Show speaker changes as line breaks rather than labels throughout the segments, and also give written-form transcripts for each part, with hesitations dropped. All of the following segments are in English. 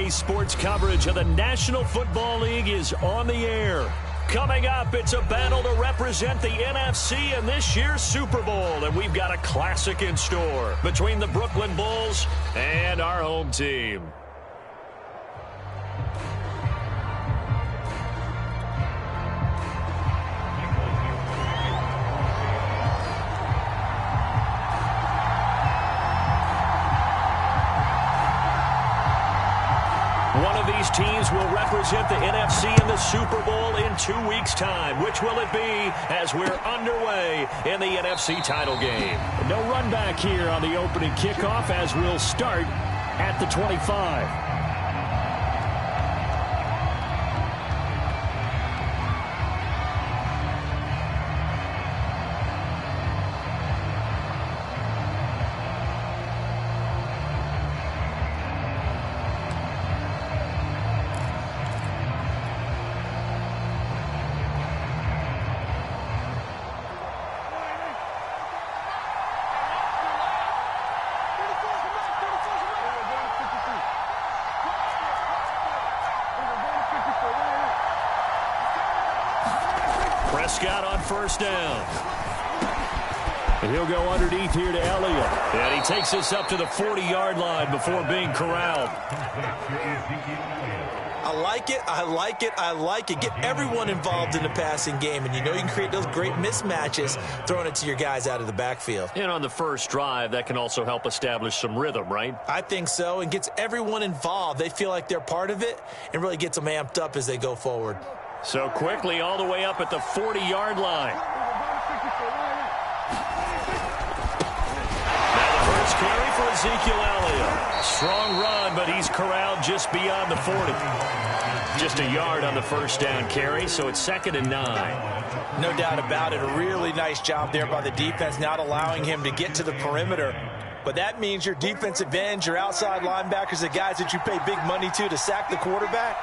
NBC Sports coverage of the National Football League is on the air. Coming up, it's a battle to represent the NFC in this year's Super Bowl, and we've got a classic in store between the Brooklyn Bulls and our home team. One of these teams will represent the NFC in the Super Bowl in 2 weeks' time. Which will it be as we're underway in the NFC title game?
No run back here on the opening kickoff as we'll start at the 25.
Prescott on first down. And he'll go underneath here to Elliott. And he takes us up to the 40-yard line before being corralled.
I like it, I like it, I like it. Get everyone involved in the passing game, and you know you can create those great mismatches throwing it to your guys out of the backfield.
And on the first drive, that can also help establish some rhythm, right?
I think so, and gets everyone involved. They feel like they're part of it and really gets them amped up as they go forward.
So quickly all the way up at the 40-yard line. Now the first carry for Ezekiel Elliott. Strong run, but he's corralled just beyond the 40. Just a yard on the first down carry, so it's 2nd and 9.
No doubt about it. A really nice job there by the defense, not allowing him to get to the perimeter. But that means your defensive ends, your outside linebackers, the guys that you pay big money to sack the quarterback,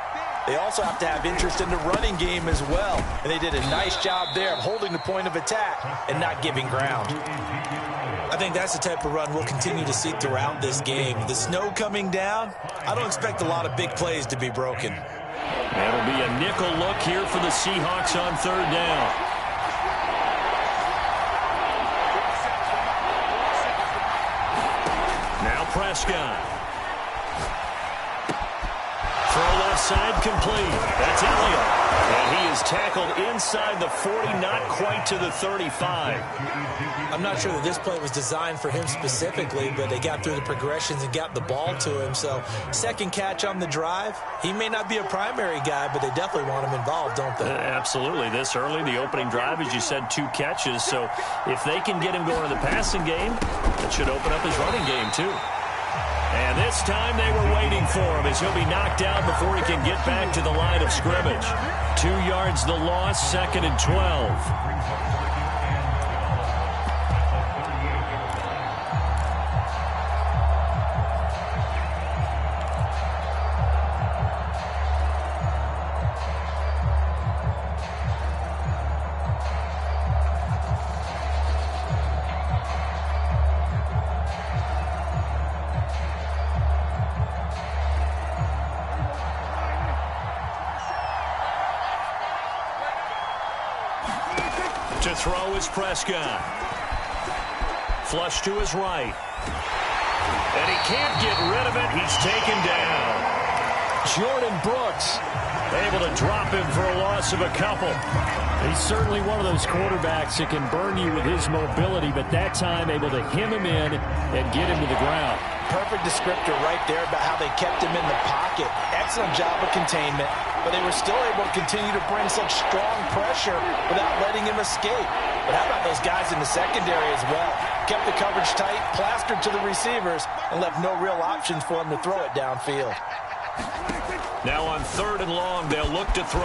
they also have to have interest in the running game as well. And they did a nice job there of holding the point of attack and not giving ground. I think that's the type of run we'll continue to see throughout this game. The snow coming down, I don't expect a lot of big plays to be broken.
That'll be a nickel look here for the Seahawks on 3rd down. Now Prescott. Throw left side complete. That's Elliott. And he is tackled inside the 40, not quite to the 35.
I'm not sure that this play was designed for him specifically, but they got through the progressions and got the ball to him. So, second catch on the drive. He may not be a primary guy, but they definitely want him involved, don't they?
Absolutely. This early, the opening drive, as you said, 2 catches. So, if they can get him going in the passing game, that should open up his running game, too. And this time they were waiting for him as he'll be knocked out before he can get back to the line of scrimmage. 2 yards the loss, 2nd and 12. To throw is Prescott. Flush to his right. And he can't get rid of it. He's taken down.
Jordan Brooks
able to drop him for a loss of a couple.
He's certainly one of those quarterbacks that can burn you with his mobility, but that time able to hem him in and get him to the ground.
Perfect descriptor right there about how they kept him in the pocket. Excellent job of containment, but they were still able to continue to bring such strong pressure without letting him escape. But how about those guys in the secondary as well? Kept the coverage tight, plastered to the receivers, and left no real options for him to throw it downfield.
Now on 3rd and long, they'll look to throw.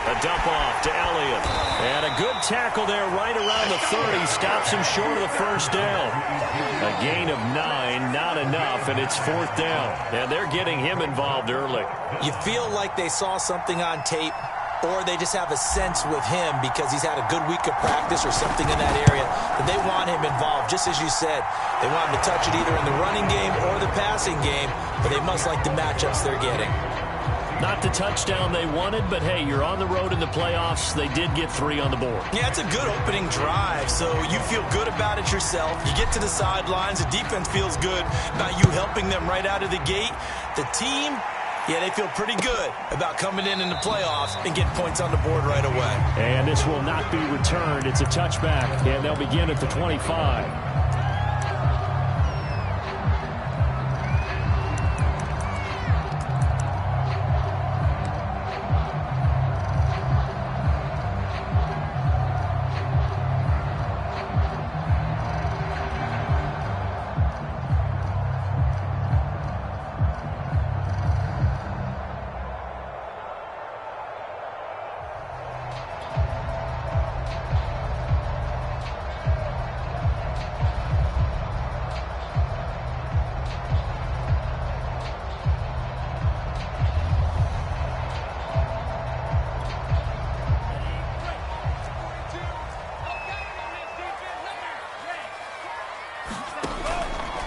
A dump off to Elliott. And a good tackle there right around the 30. Stops him short of the first down. A gain of 9, not enough, and it's 4th down. And they're getting him involved early.
You feel like they saw something on tape or they just have a sense with him because he's had a good week of practice or something in that area that they want him involved. Just as you said, they want him to touch it either in the running game or the passing game, but they must like the matchups they're getting.
Not the touchdown they wanted, but hey, you're on the road in the playoffs. They did get 3 on the board.
Yeah, it's a good opening drive, so you feel good about it yourself. You get to the sidelines. The defense feels good about you helping them right out of the gate. The team, yeah, they feel pretty good about coming in the playoffs and getting points on the board right away.
And this will not be returned. It's a touchback, and they'll begin at the 25.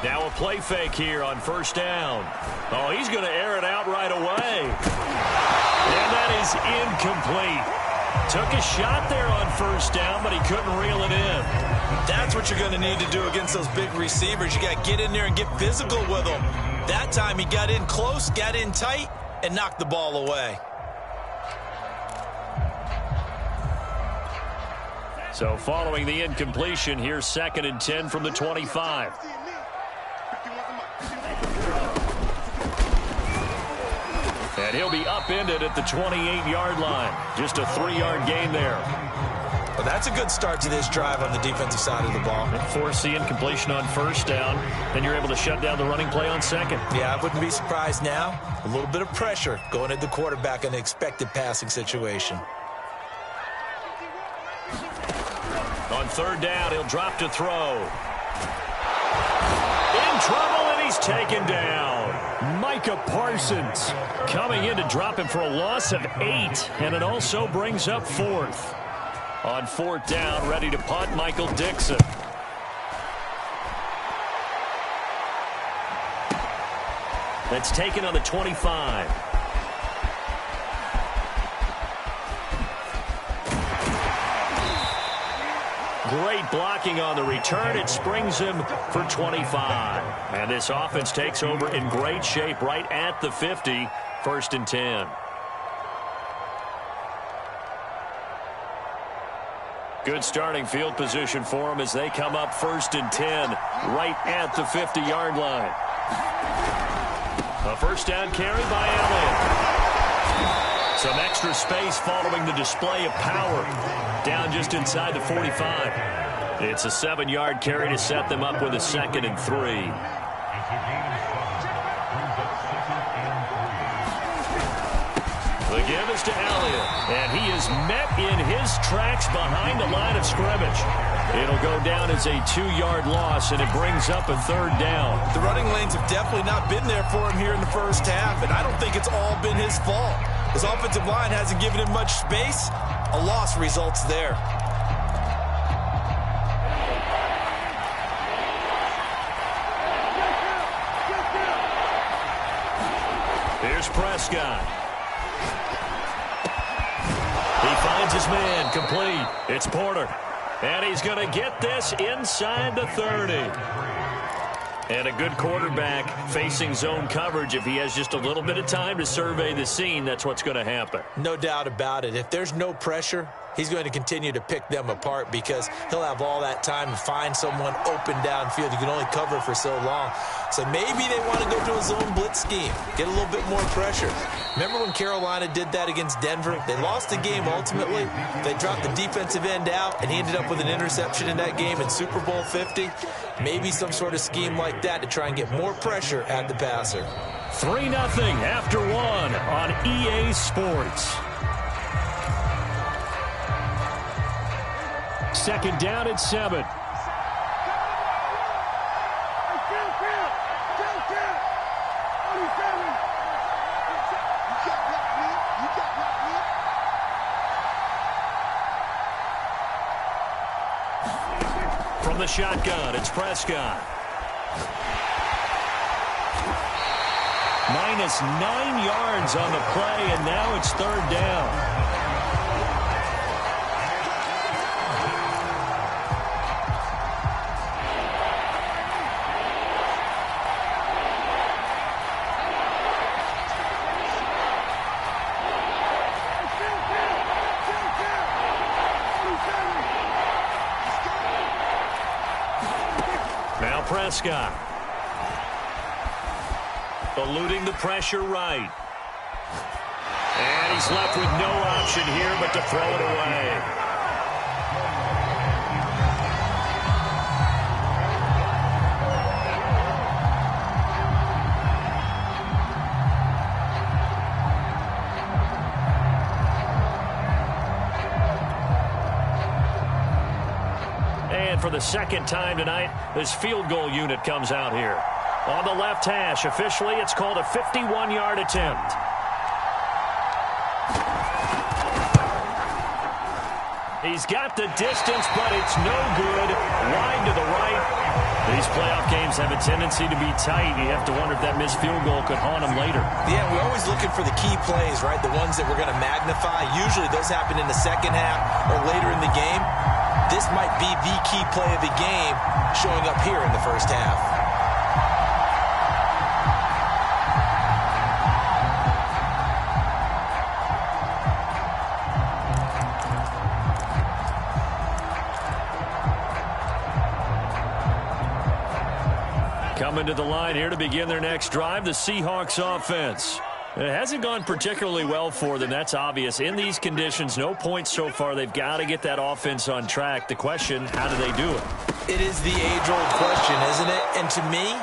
Now a play fake here on first down. Oh, he's going to air it out right away. And that is incomplete. Took a shot there on first down, but he couldn't reel it in.
That's what you're going to need to do against those big receivers. You got to get in there and get physical with them. That time he got in close, got in tight, and knocked the ball away.
So following the incompletion, here's 2nd and 10 from the 25. And he'll be upended at the 28-yard line. Just a 3-yard gain there.
Well, that's a good start to this drive on the defensive side of the ball.
Force the incompletion on first down. Then you're able to shut down the running play on second.
Yeah, I wouldn't be surprised now. A little bit of pressure going at the quarterback in an expected passing situation.
On third down, he'll drop to throw. In trouble, and he's taken down. Micah Parsons coming in to drop him for a loss of 8, and it also brings up 4th. On 4th down, ready to punt, Michael Dixon. That's taken on the 25. Great blocking on the return. It springs him for 25. And this offense takes over in great shape right at the 50. 1st and 10. Good starting field position for them as they come up 1st and 10 right at the 50-yard line. A first down carry by Elliott. Some extra space following the display of power. Down just inside the 45. It's a 7-yard carry to set them up with a 2nd and 3. The give is to Elliott, and he is met in his tracks behind the line of scrimmage. It'll go down as a 2-yard loss, and it brings up a 3rd down.
The running lanes have definitely not been there for him here in the first half, and I don't think it's all been his fault. His offensive line hasn't given him much space. A loss results there.
Here's Prescott. He finds his man, complete. It's Porter. And he's going to get this inside the 30. And a good quarterback facing zone coverage. If he has just a little bit of time to survey the scene, that's what's going to happen.
No doubt about it. If there's no pressure, he's going to continue to pick them apart because he'll have all that time to find someone open downfield. You can only cover for so long. So maybe they want to go to a zone blitz scheme, get a little bit more pressure. Remember when Carolina did that against Denver? They lost the game ultimately. They dropped the defensive end out, and he ended up with an interception in that game in Super Bowl 50. Maybe some sort of scheme like that to try and get more pressure at the passer.
3-0 after 1 on EA Sports. 2nd down at 7.
From the shotgun, it's Prescott. Minus 9 yards on the play, and now it's third down. Now Prescott. Eluding the pressure right. And he's left with no option here but to throw it away. And for the second time tonight, this field goal unit comes out here. On the left hash, officially, it's called a 51-yard attempt. He's got the distance, but it's no good. Wide to the right. These playoff games have a tendency to be tight. You have to wonder if that missed field goal could haunt him later.
Yeah, we're always looking for the key plays, right? The ones that we're going to magnify. Usually those happen in the second half or later in the game. This might be the key play of the game showing up here in the first half.
Coming to the line here to begin their next drive, the Seahawks offense. It hasn't gone particularly well for them. That's obvious. In these conditions, no points so far. They've got to get that offense on track. The question, how do they do it?
It is the age-old question, isn't it? And to me,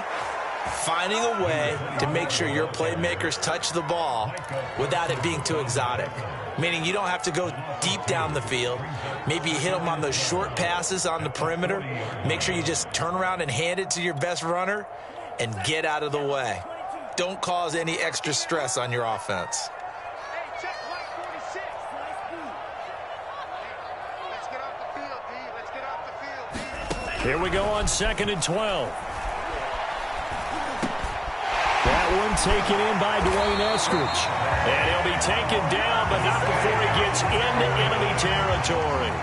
finding a way to make sure your playmakers touch the ball without it being too exotic. Meaning you don't have to go deep down the field. Maybe you hit them on those short passes on the perimeter. Make sure you just turn around and hand it to your best runner and get out of the way. Don't cause any extra stress on your offense.
Here we go on 2nd and 12. That one taken in by Dwayne Eskridge. And he'll be taken down, but not before he gets into enemy territory.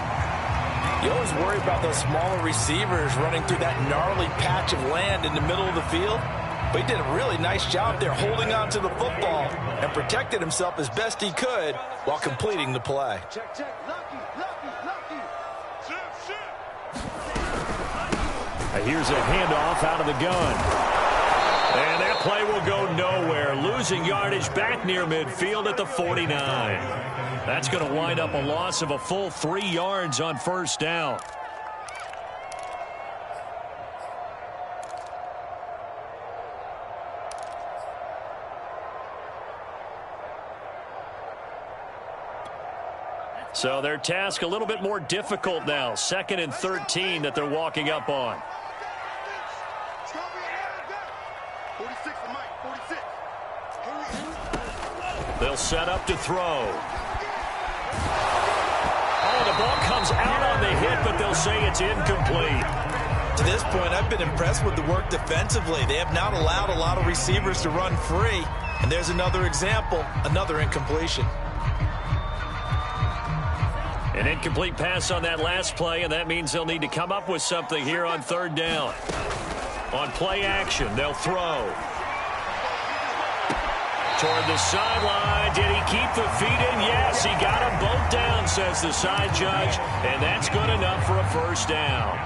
You always worry about those smaller receivers running through that gnarly patch of land in the middle of the field. But he did a really nice job there holding on to the football and protected himself as best he could while completing the play.
Here's a handoff out of the gun. And that play will go nowhere. Losing yardage back near midfield at the 49. That's going to wind up a loss of a full 3 yards on first down. So their task a little bit more difficult now. 2nd and 13 that they're walking up on. They'll set up to throw. Oh, the ball comes out on the hit, but they'll say it's incomplete.
To this point, I've been impressed with the work defensively. They have not allowed a lot of receivers to run free. And there's another example, another incompletion.
An incomplete pass on that last play, and that means they'll need to come up with something here on 3rd down. On play action, they'll throw. Toward the sideline. Did he keep the feet in? Yes, he got them both down, says the side judge, and that's good enough for a first down.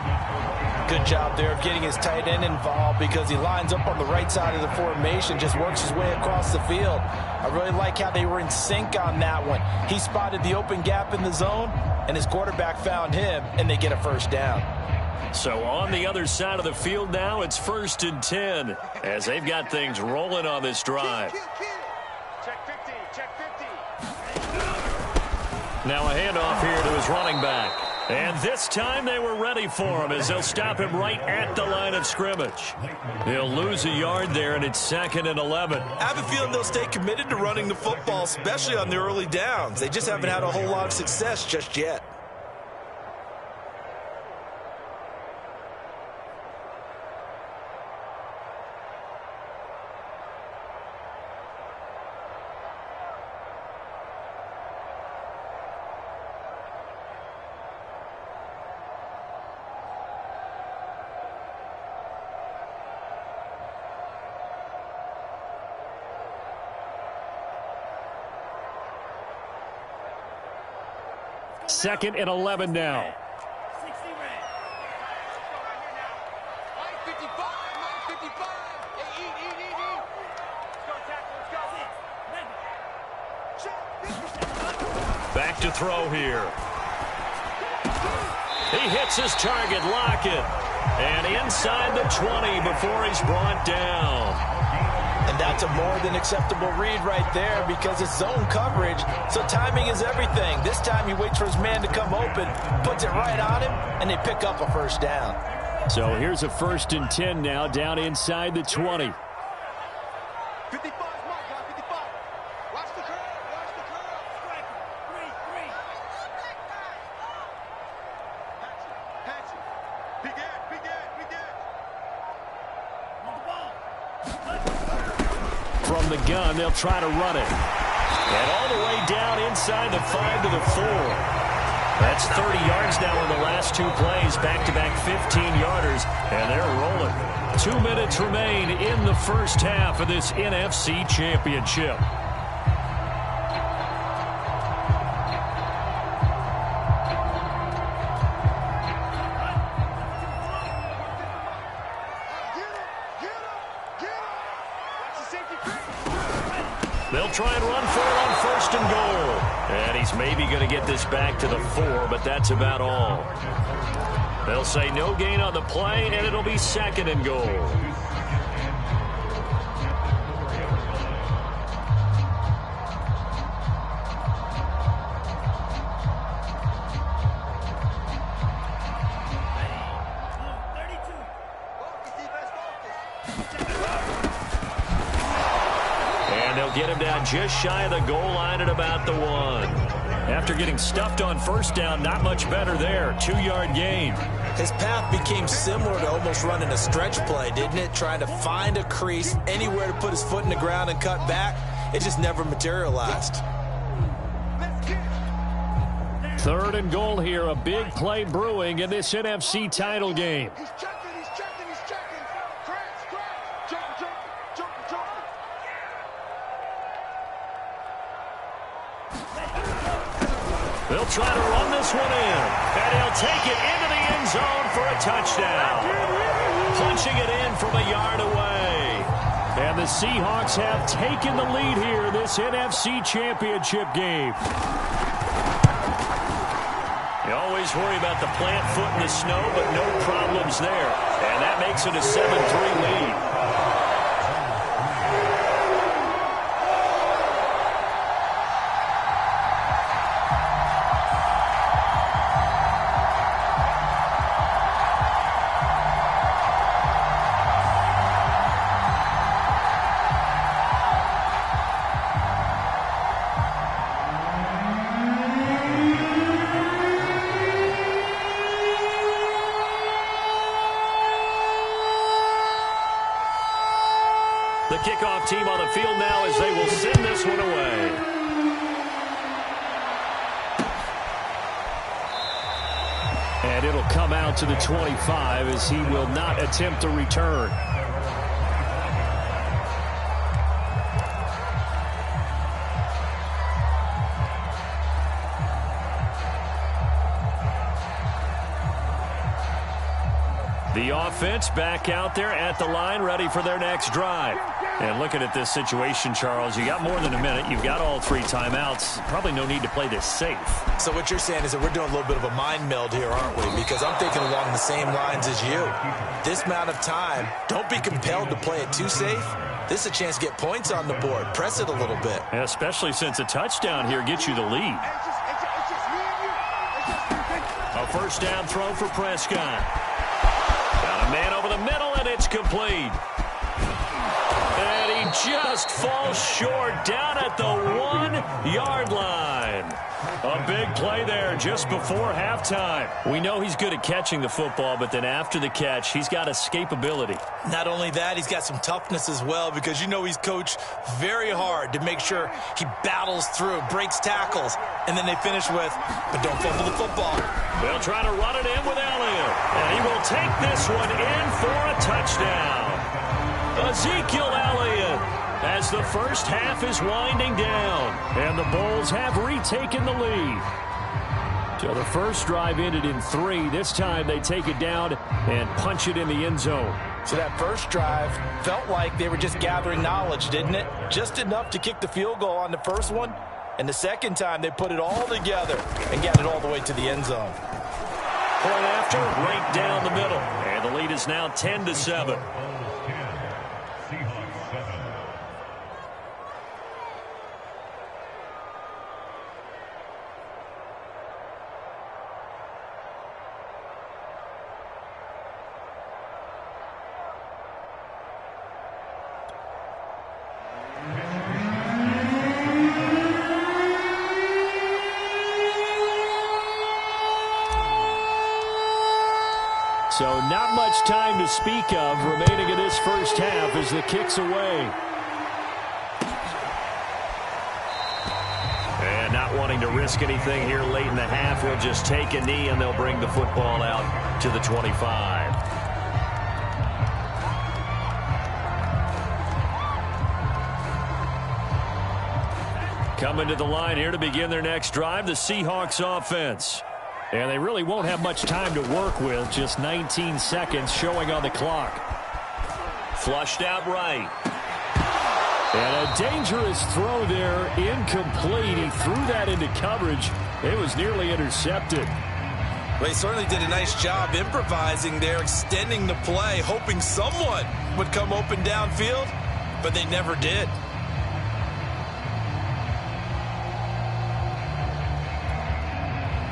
Good job there of getting his tight end involved because he lines up on the right side of the formation, just works his way across the field. I really like how they were in sync on that one. He spotted the open gap in the zone, and his quarterback found him, and they get a first down.
So on the other side of the field now, it's 1st and 10 as they've got things rolling on this drive. Now a handoff here to his running back. And this time they were ready for him as they'll stop him right at the line of scrimmage. He'll lose a yard there, and it's 2nd and 11.
I have a feeling they'll stay committed to running the football, especially on the early downs. They just haven't had a whole lot of success just yet.
2nd and 11 now. Back to throw here. He hits his target, Lockett. And inside the 20 before he's brought down.
And that's a more than acceptable read right there because it's zone coverage, so timing is everything. This time he waits for his man to come open, puts it right on him, and they pick up a first down.
So here's a 1st and 10 now, down inside the 20.
55, Mike, 55. Watch the curve, watch the curve. Strike him. 3. Patch it. Big Ed. On the ball.
From the gun, they'll try to run it. And all the way down inside the 5 to the 4. That's 30 yards now in the last 2 plays. Back-to-back 15-yarders, and they're rolling. 2 minutes remain in the first half of this NFC Championship. They'll try and run for it on 1st and goal. And he's maybe going to get this back to the 4, but that's about all. They'll say no gain on the play, and it'll be 2nd and goal. Get him down just shy of the goal line at about the 1. After getting stuffed on 1st down, not much better there. 2-yard gain.
His path became similar to almost running a stretch play, didn't it? Trying to find a crease, anywhere to put his foot in the ground and cut back. It just never materialized.
3rd and goal here. A big play brewing in this NFC title game.
He's checking. Scratch. Jump.
They'll try to run this one in, and he'll take it into the end zone for a touchdown. Punching it in from a yard away. And the Seahawks have taken the lead here in this NFC Championship game. You always worry about the plant foot in the snow, but no problems there. And that makes it a 7-3 lead. The kickoff team on the field now as they will send this one away. And it'll come out to the 25 as he will not attempt a return. The offense back out there at the line, ready for their next drive. And looking at this situation, Charles, you got more than a minute. You've got all 3 timeouts. Probably no need to play this safe.
So what you're saying is that we're doing a little bit of a mind meld here, aren't we? Because I'm thinking along the same lines as you. This amount of time, don't be compelled to play it too safe. This is a chance to get points on the board. Press it a little bit.
Yeah, especially since a touchdown here gets you the lead. A 1st down throw for Prescott. Got a man over the middle, and it's complete. And he just falls short down at the 1-yard line. A big play there just before halftime. We know he's good at catching the football, but then after the catch, he's got escapability.
Not only that, he's got some toughness as well because you know he's coached very hard to make sure he battles through, breaks tackles, and then they finish with, but don't fumble the football.
They'll try to run it in with Elliott, and he will take this one in for a touchdown. Ezekiel Elliott, as the first half is winding down, and the Bulls have retaken the lead. So the first drive ended in 3. This time they take it down and punch it in the end zone.
So that first drive felt like they were just gathering knowledge, didn't it? Just enough to kick the field goal on the first one. And the second time they put it all together and got it all the way to the end zone.
Point after, right down the middle. And the lead is now 10-7.
So not much time to speak of remaining in this first half as the kick's away.
And not wanting to risk anything here late in the half, he'll just take a knee and they'll bring the football out to the 25.
Coming to the line here to begin their next drive, the Seahawks offense. And they really won't have much time to work with, just 19 seconds showing on the clock.
Flushed out right.
And a dangerous throw there, incomplete. He threw that into coverage. It was nearly intercepted.
Well, he certainly did a nice job improvising there, extending the play, hoping someone would come open downfield, but they never did.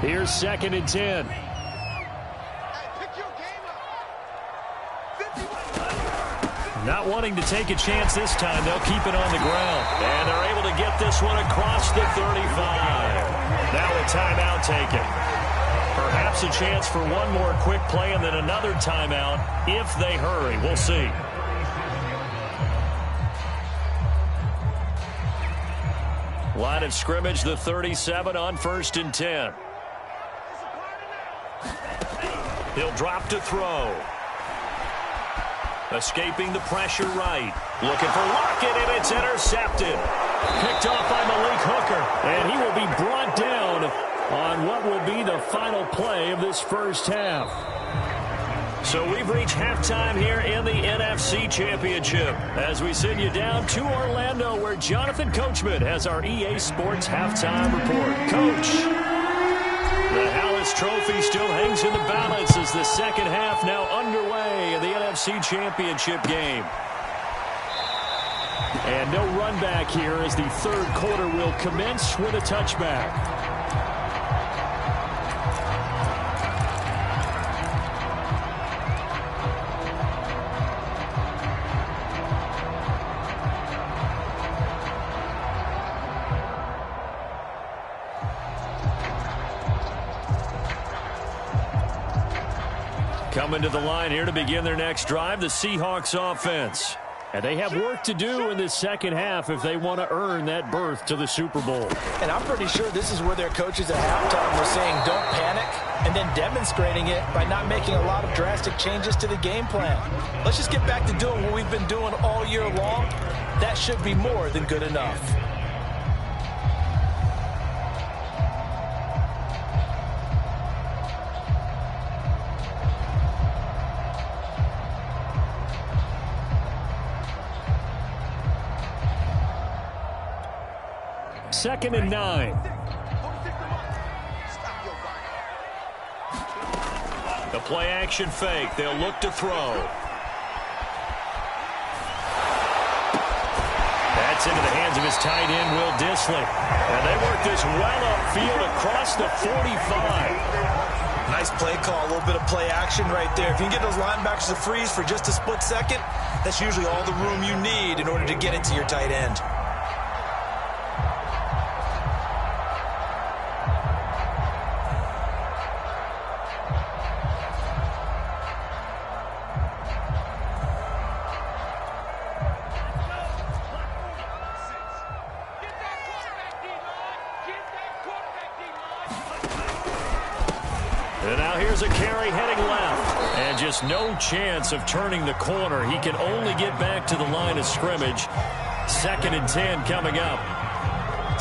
Here's 2nd and 10. Not wanting to take a chance this time, they'll keep it on the ground.
And they're able to get this one across the 35.
Now a timeout taken.
Perhaps a chance for one more quick play and then another timeout if they hurry. We'll see.
Line of scrimmage, the 37 on 1st and 10.
He'll drop to throw. Escaping the pressure right. Looking for Lockett, and it's intercepted.
Picked off by Malik Hooker, and he will be brought down on what will be the final play of this first half.
So we've reached halftime here in the NFC Championship as we send you down to Orlando where Jonathan Coachman has our EA Sports halftime report. Coach. The Hallis Trophy still hangs in the balance as the second half now underway in the NFC Championship game.
And no run back here as the third quarter will commence with a touchback.
Coming to the line here to begin their next drive, the Seahawks offense.
And they have work to do in this second half if they want to earn that berth to the Super Bowl.
And I'm pretty sure this is where their coaches at halftime were saying don't panic and then demonstrating it by not making a lot of drastic changes to the game plan. Let's just get back to doing what we've been doing all year long. That should be more than good enough.
Second and 9.
The play action fake. They'll look to throw. That's into the hands of his tight end, Will Dissly. And they work this well upfield across the 45.
Nice play call, a little bit of play action right there. If you can get those linebackers to freeze for just a split second, that's usually all the room you need in order to get it to your tight end.
And now here's a carry heading left. And just no chance of turning the corner. He can only get back to the line of scrimmage. 2nd and 10 coming up.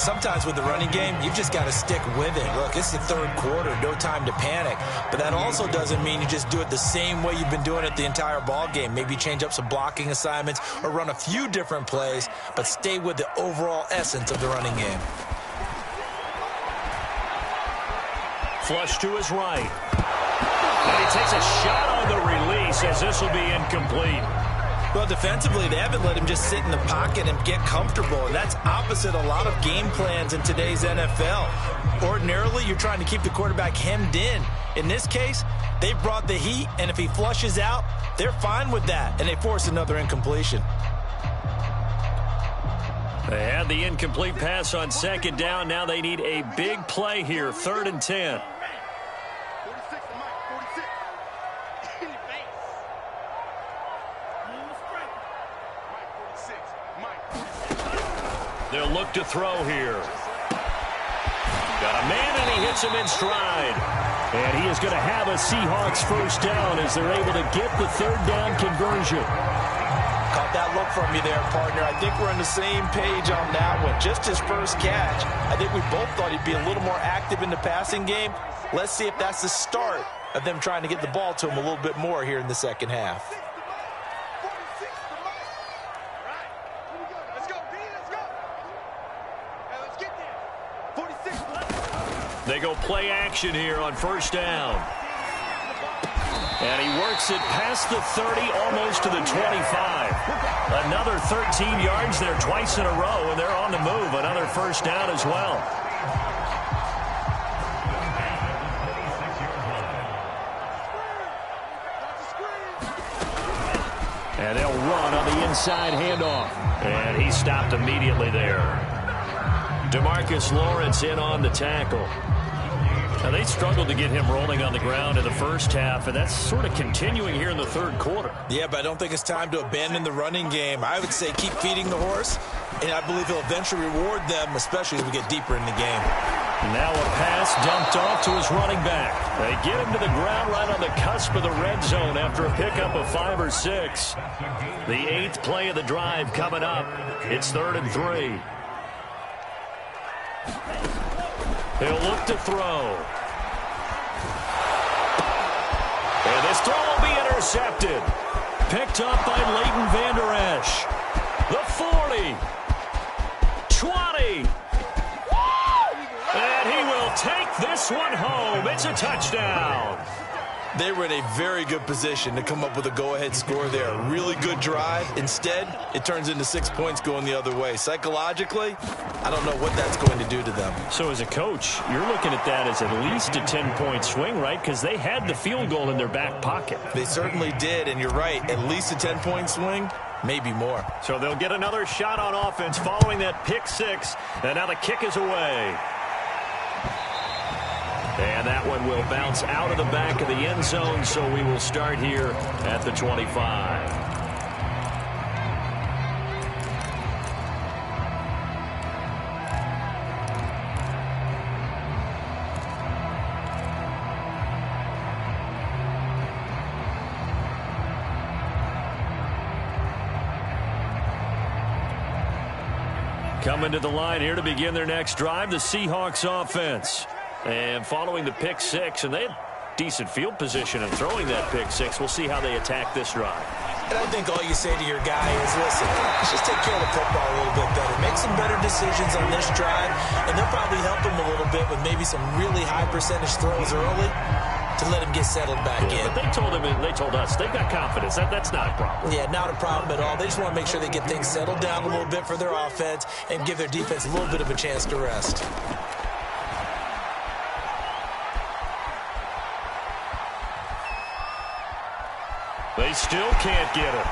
Sometimes with the running game, you've just got to stick with it. Look, it's the third quarter, no time to panic. But that also doesn't mean you just do it the same way you've been doing it the entire ball game. Maybe change up some blocking assignments or run a few different plays, but stay with the overall essence of the running game.
Flush to his right. And he takes a shot on the release as this will be incomplete.
Well, defensively, they haven't let him just sit in the pocket and get comfortable, and that's opposite a lot of game plans in today's NFL. Ordinarily, you're trying to keep the quarterback hemmed in. In this case, they brought the heat, and if he flushes out, they're fine with that, and they force another incompletion.
They had the incomplete pass on second down. Now they need a big play here, 3rd and 10.
46 to Mike, 46. In the face. Mike, 46.
They'll look to throw here. Got a man, and he hits him in stride. And he is going to have a Seahawks first down as they're able to get the 3rd down conversion.
Caught that look from you there, partner. I think we're on the same page on that one. Just his first catch. I think we both thought he'd be a little more active in the passing game. Let's see if that's the start of them trying to get the ball to him a little bit more here in the second half.
46 to Mike. All right. Here we go. Let's go, B. Let's go. Hey, let's get there. 46 to Mike.
They go play action here on first down. And he works it past the 30, almost to the 25. Another 13 yards there twice in a row, and they're on the move. Another first down as well. And they'll run on the inside handoff. And he stopped immediately there. DeMarcus Lawrence in on the tackle. Now, they struggled to get him rolling on the ground in the first half, and that's sort of continuing here in the third quarter.
Yeah, but I don't think it's time to abandon the running game. I would say keep feeding the horse, and I believe he'll eventually reward them, especially as we get deeper in the game.
Now a pass dumped off to his running back. They get him to the ground right on the cusp of the red zone after a pickup of 5 or 6. The 8th play of the drive coming up. It's 3rd and 3. He'll look to throw. And this throw will be intercepted. Picked up by Leighton Vander Esch. The 40. 20. And he will take this one home. It's a touchdown.
They were in a very good position to come up with a go-ahead score there. A really good drive. Instead, it turns into 6 points going the other way. Psychologically, I don't know what that's going to do to them.
So as a coach, you're looking at that as at least a 10-point swing, right? Because they had the field goal in their back pocket.
They certainly did, and you're right. At least a 10-point swing, maybe more.
So they'll get another shot on offense following that pick 6. And now the kick is away. And that one will bounce out of the back of the end zone, so we will start here at the 25. Coming to the line here to begin their next drive, the Seahawks offense. And following the pick 6, and they had decent field position and throwing that pick 6. We'll see how they attack this drive.
And I think all you say to your guy is, listen, let's just take care of the football a little bit better. Make some better decisions on this drive, and they'll probably help him a little bit with maybe some really high percentage throws early to let him get settled back in.
But they told us they've got confidence. That's not a problem.
Yeah, not a problem at all. They just want to make sure they get things settled down a little bit for their offense and give their defense a little bit of a chance to rest.
They still can't get him.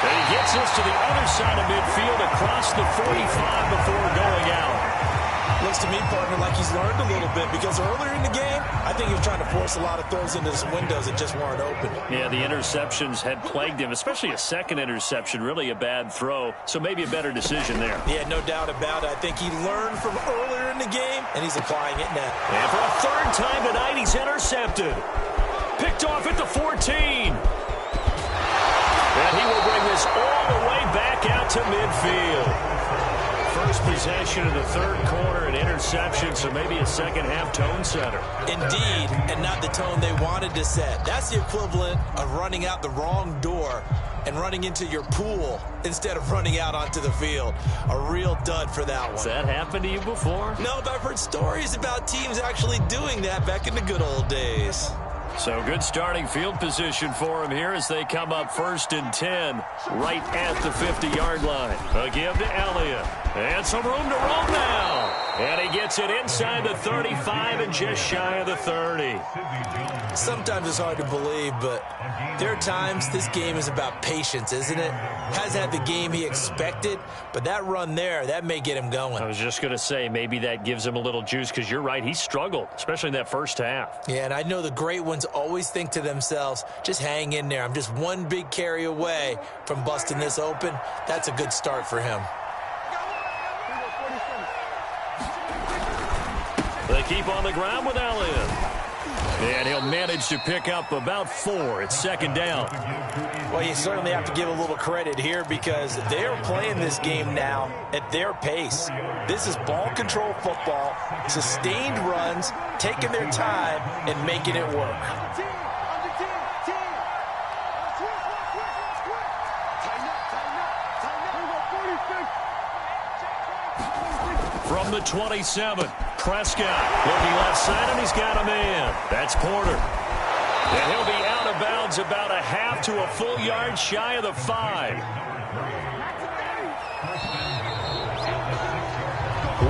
And he gets us to the other side of midfield across the 45 before going out.
Looks to me, partner, like he's learned a little bit because earlier in the game, I think he was trying to force a lot of throws into some windows that just weren't open.
Yeah, the interceptions had plagued him, especially a second interception, really a bad throw. So maybe a better decision there.
Yeah, no doubt about it. I think he learned from earlier in the game, and he's applying it now.
And for a 3rd time tonight, he's intercepted. Picked off at the 14. And he will bring this all the way back out to midfield. first possession of the third quarter, an interception, so maybe a second-half tone setter.
Indeed, and not the tone they wanted to set. That's the equivalent of running out the wrong door and running into your pool instead of running out onto the field. A real dud for that one.
Has that happened to you before?
No, but I've heard stories about teams actually doing that back in the good old days.
So good starting field position for him here as they come up 1st and 10 right at the 50-yard line. A give to Elliott. And some room to roam now. And he gets it inside the 35 and just shy of the 30.
Sometimes it's hard to believe, but there are times this game is about patience, isn't it? Has had the game he expected, but that run there, that may get him going.
I was just going to say, maybe that gives him a little juice, because you're right, he struggled, especially in that first half.
Yeah, and I know the great ones always think to themselves, just hang in there. I'm just one big carry away from busting this open. That's a good start for him.
They keep on the ground with Elliott. And he'll manage to pick up about 4. It's 2nd down.
Well, you certainly have to give a little credit here because they are playing this game now at their pace. This is ball control football, sustained runs, taking their time and making it work.
From the 27, Prescott looking left side, and he's got a man. That's Porter. And he'll be out of bounds about a half to a full yard shy of the 5.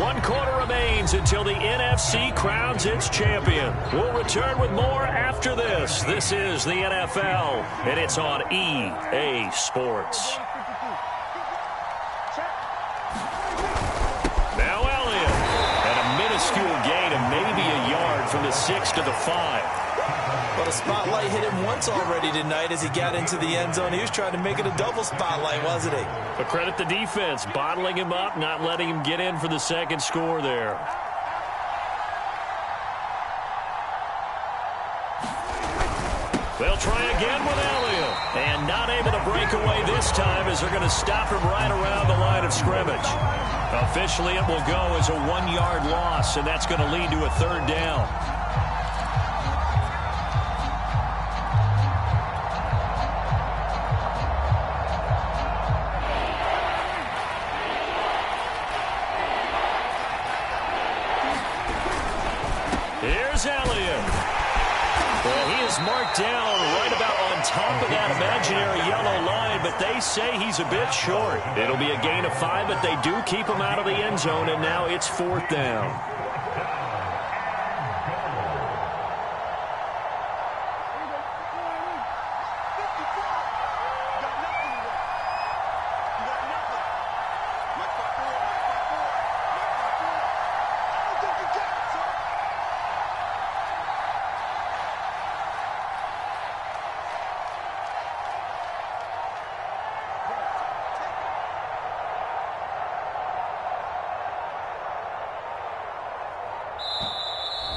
1 quarter remains until the NFC crowns its champion. We'll return with more after this. This is the NFL, and it's on EA Sports. Now Elliott, and a minuscule gain of maybe a yard from the 6 to the 5.
Well, the spotlight hit him once already tonight as he got into the end zone. He was trying to make it a double spotlight, wasn't he?
But credit the defense, bottling him up, not letting him get in for the second score there. They'll try again with Elliott. And not able to break away this time as they're going to stop him right around the line of scrimmage. Officially, it will go as a 1-yard loss, and that's going to lead to a 3rd down. Here's Elliott. Well, he is marked down right about on top of that imaginary yellow line, but they say he's a bit short. It'll be a gain of 5, but they do keep him out of the end zone, and now it's 4th down.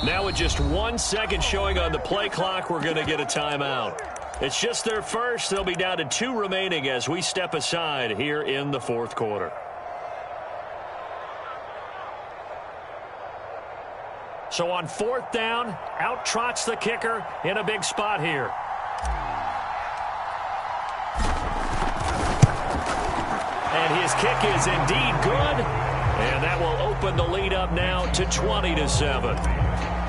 Now with just 1 second showing on the play clock, we're going to get a timeout. It's just their first. They'll be down to 2 remaining as we step aside here in the 4th quarter. So on 4th down, out trots the kicker in a big spot here. And his kick is indeed good. And that will open the lead up now to 20-7.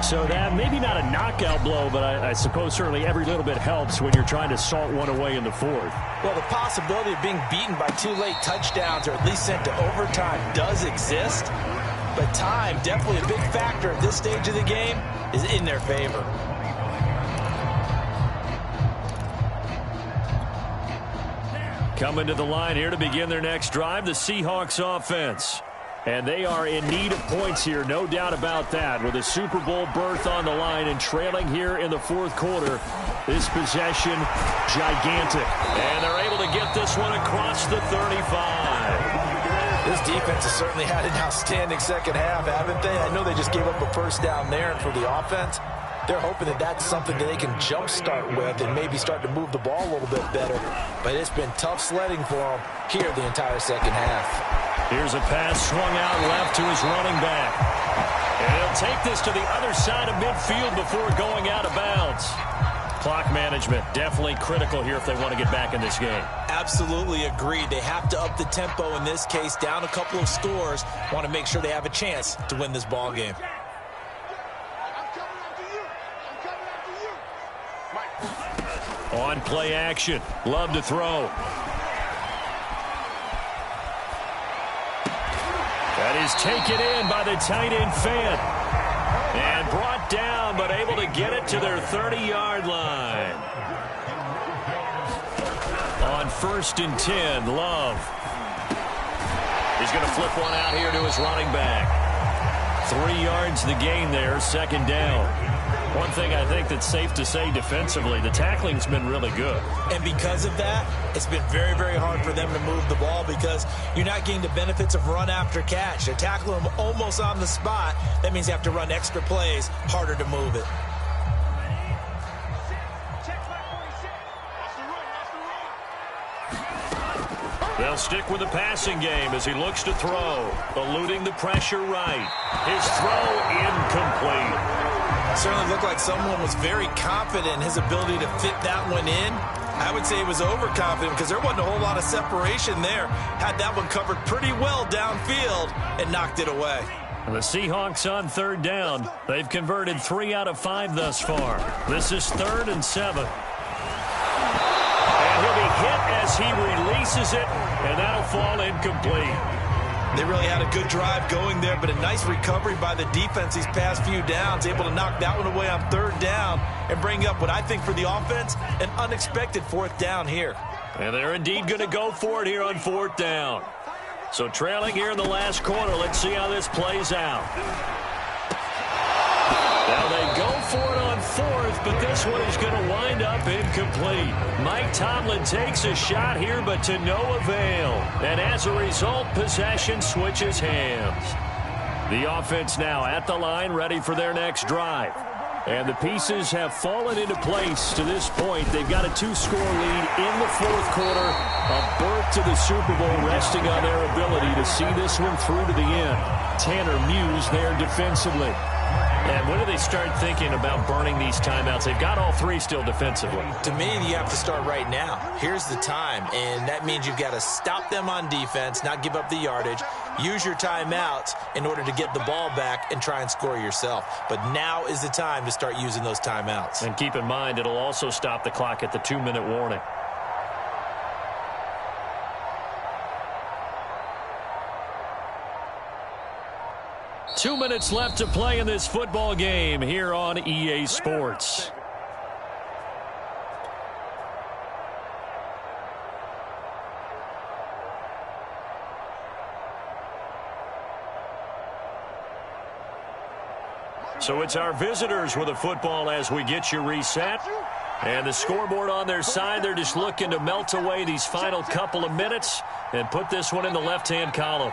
So that maybe not a knockout blow, but I suppose certainly every little bit helps when you're trying to salt one away in the 4th.
Well, the possibility of being beaten by 2 late touchdowns or at least sent to overtime does exist. But time, definitely a big factor at this stage of the game, is in their favor.
Coming to the line here to begin their next drive, the Seahawks offense. And they are in need of points here, no doubt about that, with a Super Bowl berth on the line and trailing here in the 4th quarter. This possession, gigantic. And they're able to get this one across the 35.
This defense has certainly had an outstanding second half, haven't they? I know they just gave up a 1st down there, and for the offense, they're hoping that that's something that they can jumpstart with and maybe start to move the ball a little bit better. But it's been tough sledding for them here the entire second half.
Here's a pass swung out left to his running back. And he'll take this to the other side of midfield before going out of bounds. Clock management definitely critical here if they want to get back in this game.
Absolutely agreed. They have to up the tempo in this case, down a couple of scores. Want to make sure they have a chance to win this ball game.
On play action. Love to throw. That is taken in by the tight end Fant. And brought down, but able to get it to their 30-yard line. On 1st and 10, Love. He's going to flip one out here to his running back. 3 yards the gain there, 2nd down. One thing I think that's safe to say defensively, the tackling's been really good.
And because of that, it's been very, very hard for them to move the ball because you're not getting the benefits of run after catch. They're tackling them almost on the spot. That means they have to run extra plays, harder to move it.
They'll stick with the passing game as he looks to throw, eluding the pressure right. His throw incomplete.
Certainly looked like someone was very confident in his ability to fit that one in. I would say he was overconfident because there wasn't a whole lot of separation there. Had that one covered pretty well downfield and knocked it away.
The Seahawks on 3rd down. They've converted 3 out of 5 thus far. This is 3rd and 7. And he'll be hit as he releases it, and that'll fall incomplete.
They really had a good drive going there, but a nice recovery by the defense these past few downs, able to knock that one away on 3rd down and bring up what I think for the offense, an unexpected 4th down here.
And they're indeed going to go for it here on 4th down. So trailing here in the last quarter, let's see how this plays out. Now they go for it on 4th, but this one is going to wind up incomplete. Mike Tomlin takes a shot here, but to no avail. And as a result, possession switches hands. The offense now at the line, ready for their next drive. And the pieces have fallen into place to this point. They've got a 2-score lead in the 4th quarter. A berth to the Super Bowl resting on their ability to see this one through to the end. Tanner Muse there defensively. And when do they start thinking about burning these timeouts? They've got all 3 still defensively.
To me, you have to start right now. Here's the time, and that means you've got to stop them on defense, not give up the yardage, use your timeouts in order to get the ball back and try and score yourself. But now is the time to start using those timeouts.
And keep in mind, it'll also stop the clock at the 2-minute warning. Two minutes left to play in this football game here on EA Sports. So it's our visitors with the football as we get you reset. And the scoreboard on their side, they're just looking to melt away these final couple of minutes and put this one in the left-hand column.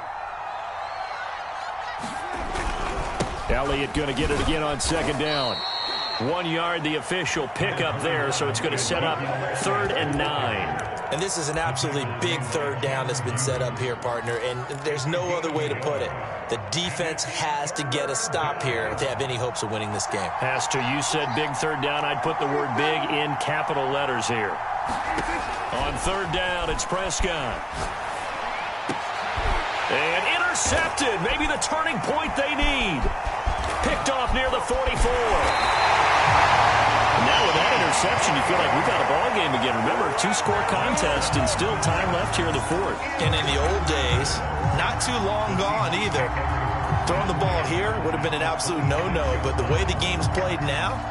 Elliott going to get it again on 2nd down. 1 yard, the official pickup there, so it's going to set up 3rd and 9.
And this is an absolutely big 3rd down that's been set up here, partner, and there's no other way to put it. The defense has to get a stop here if they have any hopes of winning this game.
Has to. You said big 3rd down. I'd put the word big in capital letters here. On 3rd down, it's Prescott. And intercepted. Maybe the turning point they need. Picked off near the 44. And now with that interception, you feel like we've got a ball game again. Remember, 2-score contest and still time left here in the 4th.
And in the old days, not too long gone either. Throwing the ball here would have been an absolute no-no, but the way the game's played now,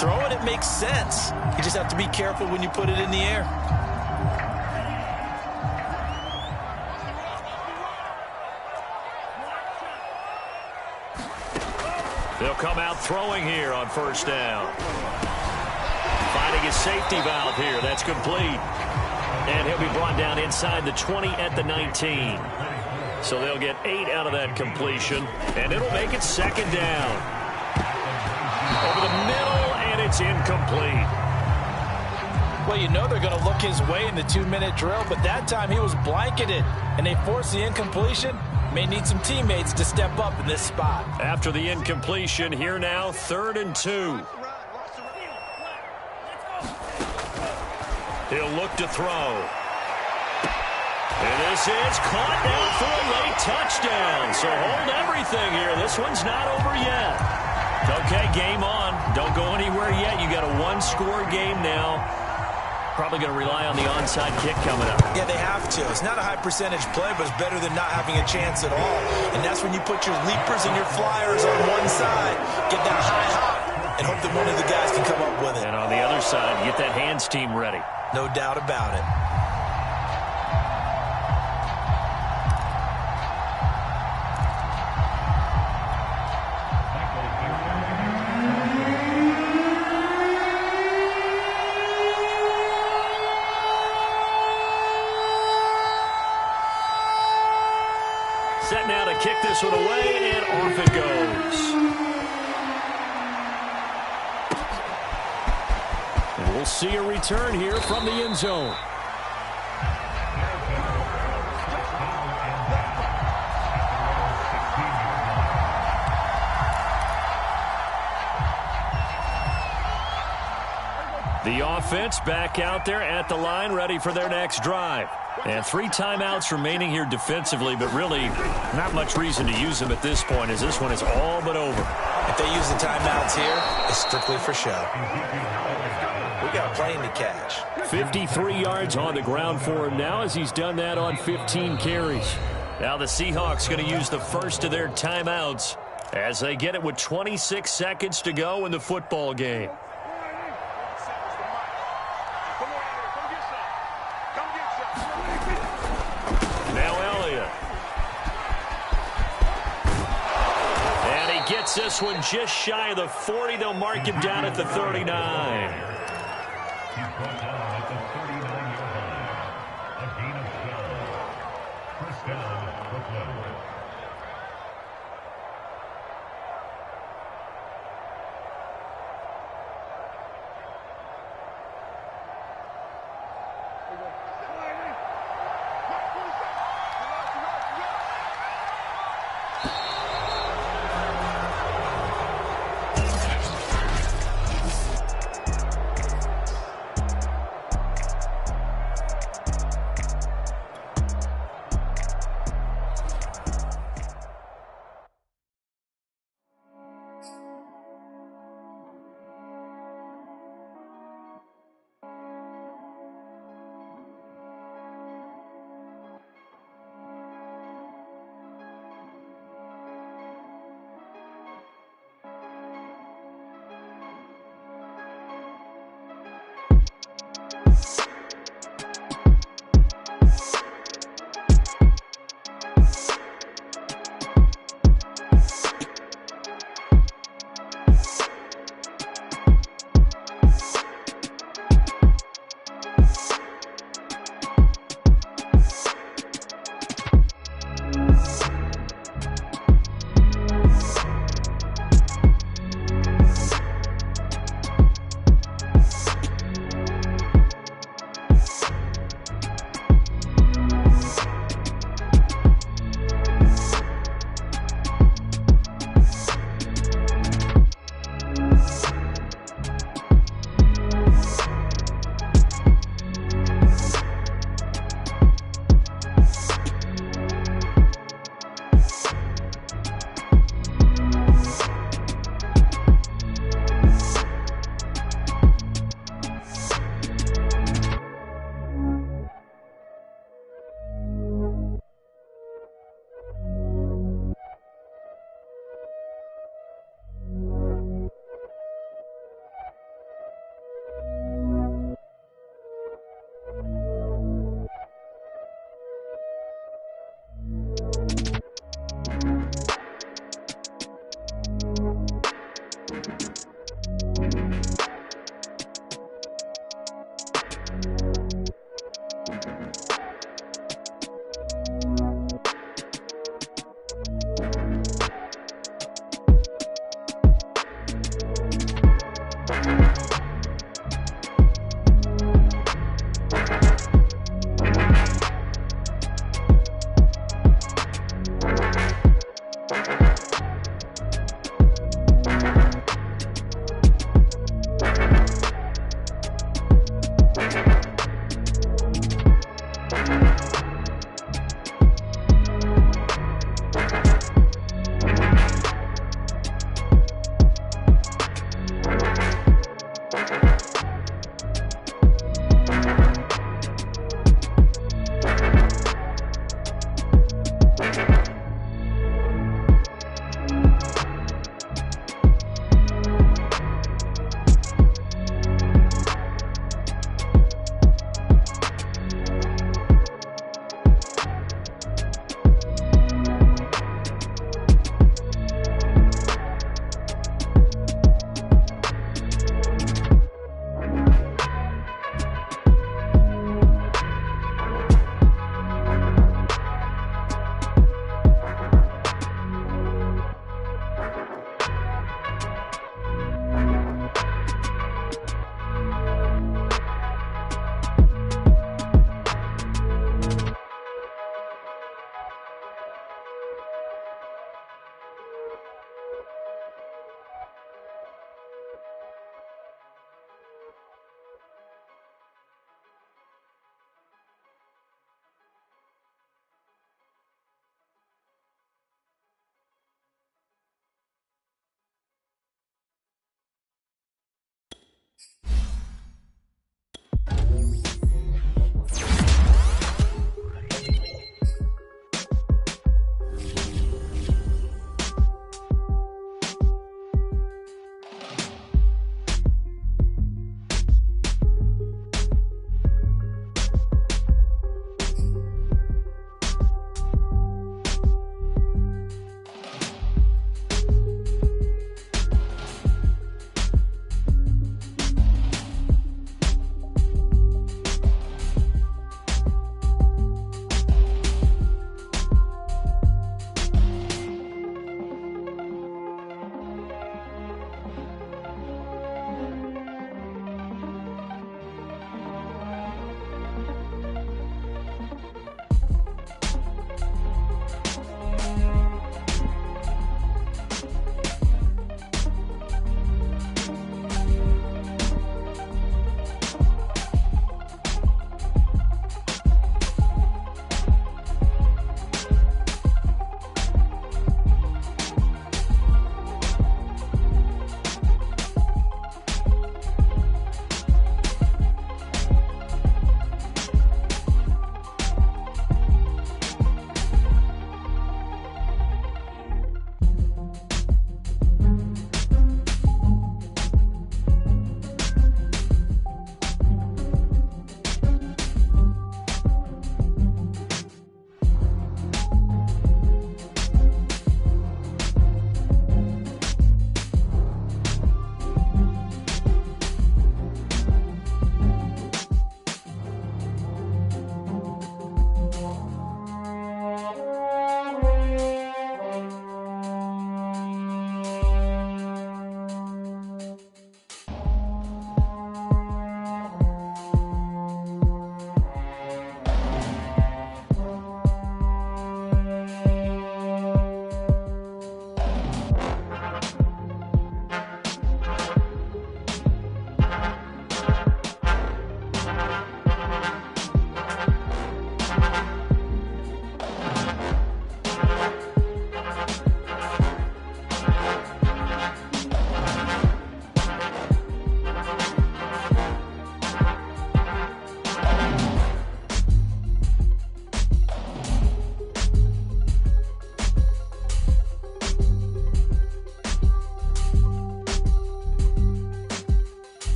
throwing it makes sense. You just have to be careful when you put it in the air.
They'll come out throwing here on 1st down. Finding his safety valve here. That's complete. And he'll be brought down inside the 20 at the 19. So they'll get 8 out of that completion. And it'll make it 2nd down. Over the middle, and it's incomplete.
Well, you know they're going to look his way in the 2-minute drill, but that time he was blanketed, and they forced the incompletion. May need some teammates to step up in this spot.
After the incompletion, here now, 3rd and 2. He'll look to throw. And this is caught down for a late touchdown. So hold everything here. This one's not over yet. Okay, game on. Don't go anywhere yet. You got a 1-score game now. Probably going to rely on the onside kick coming up.
Yeah, they have to. It's not a high percentage play, but it's better than not having a chance at all. And that's when you put your leapers and your flyers on one side, get that high hop, and hope that one of the guys can come up with it.
And on the other side, get that hands team ready.
No doubt about it.
Set now to kick this one away, and off it goes. And we'll see a return here from the end zone. The offense back out there at the line, ready for their next drive. And 3 timeouts remaining here defensively, but really not much reason to use them at this point, as this one is all but over.
If they use the timeouts here, it's strictly for show. We got a plane to catch.
53 yards on the ground for him now, as he's done that on 15 carries. Now the Seahawks going to use the first of their timeouts as they get it with 26 seconds to go in the football game. This one just shy of the 40. They'll mark him down at the 39.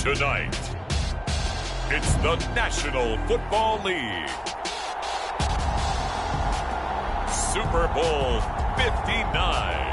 Tonight, it's the National Football League. Super Bowl 59.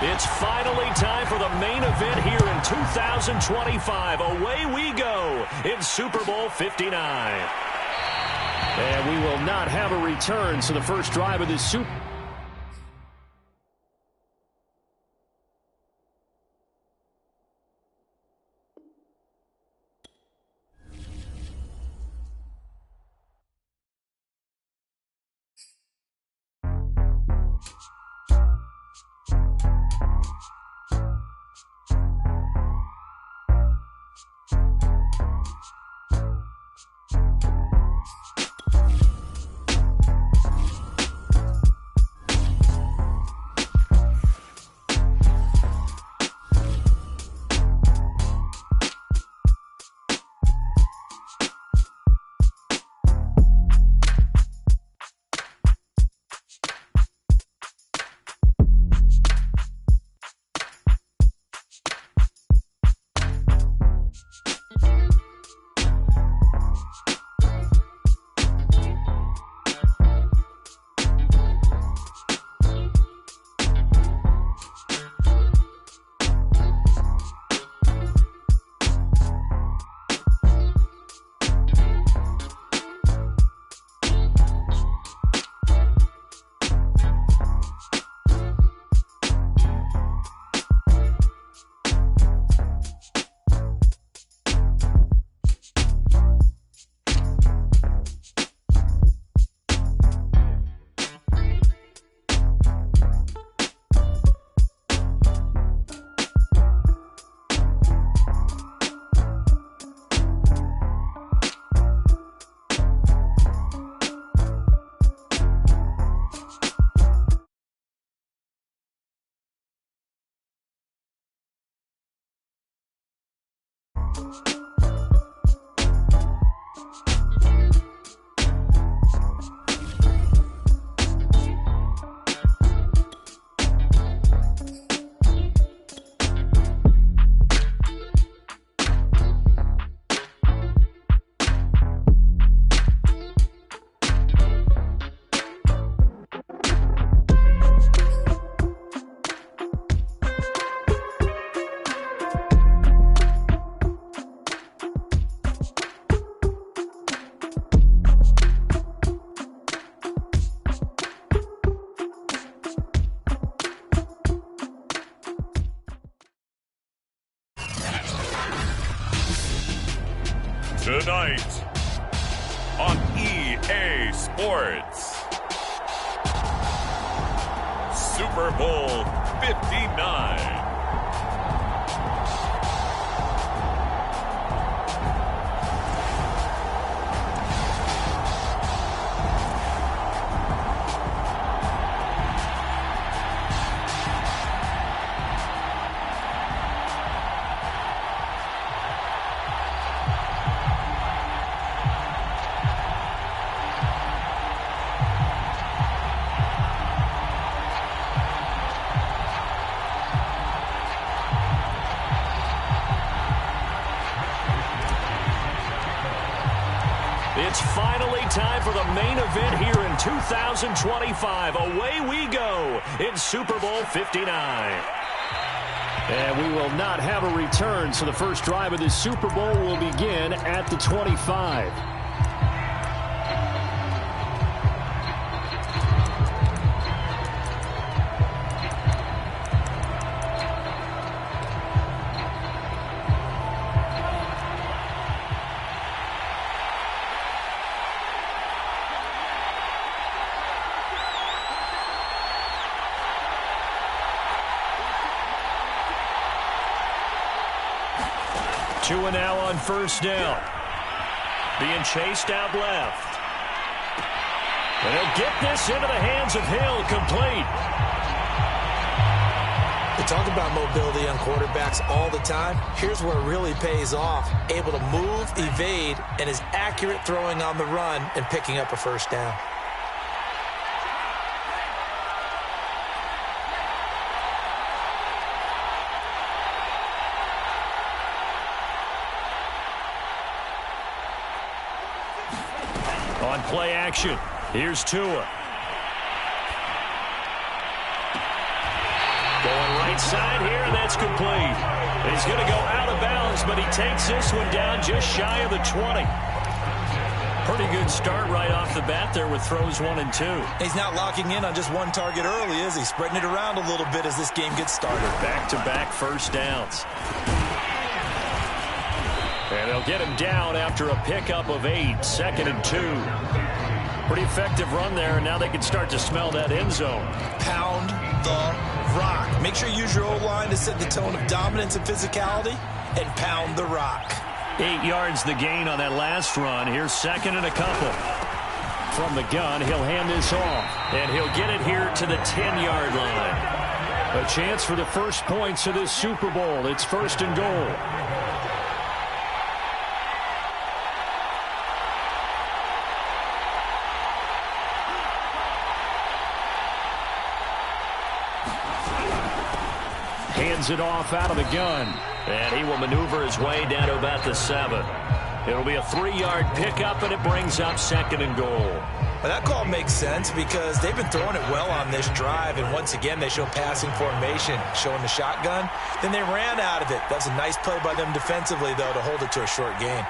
It's finally time for the main event here in 2025. Away we go in Super Bowl 59. And we will not have a return to the first drive of this Super Bowl.
Tonight on EA Sports, Super Bowl 59.
It's finally time for the main event here in 2025. Away we go in Super Bowl 59. And we will not have a return, so the first drive of this Super Bowl will begin at the 25. 2 now on first down. Being chased out left. And he'll get this into the hands of Hill, complete.
We talk about mobility on quarterbacks all the time. Here's where it really pays off. Able to move, evade, and is accurate throwing on the run and picking up a first down.
On play action, here's Tua. Going right side here, and that's complete. He's going to go out of bounds, but he takes this one down just shy of the 20. Pretty good start right off the bat there with throws 1 and 2.
He's not locking in on just one target early, is he? Spreading it around a little bit as this game gets started.
Back-to-back first downs. And they'll get him down after a pickup of 8, 2nd and 2. Pretty effective run there, and now they can start to smell that end zone.
Pound the rock. Make sure you use your O-line to set the tone of dominance and physicality, and pound the rock.
8 yards the gain on that last run. Here's 2nd and a couple. From the gun, he'll hand this off, and he'll get it here to the 10-yard line. A chance for the first points of this Super Bowl. It's 1st and goal. Hands it off out of the gun. And he will maneuver his way down to about the 7. It'll be a 3-yard pickup, and it brings up 2nd and goal.
Well, that call makes sense because they've been throwing it well on this drive, and once again they show passing formation, showing the shotgun. Then they ran out of it. That's a nice play by them defensively, though, to hold it to a short gain.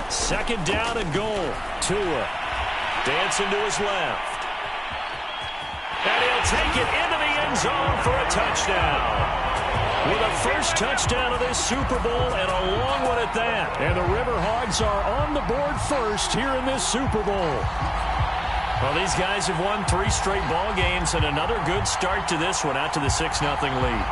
Second down and goal. Tua dancing to his left. And he'll take it into the end zone for a touchdown. With a first touchdown of this Super Bowl, and a long one at that. And the Riverhogs are on the board first here in this Super Bowl. Well, these guys have won 3 straight ball games, and another good start to this one, out to the 6-0 lead.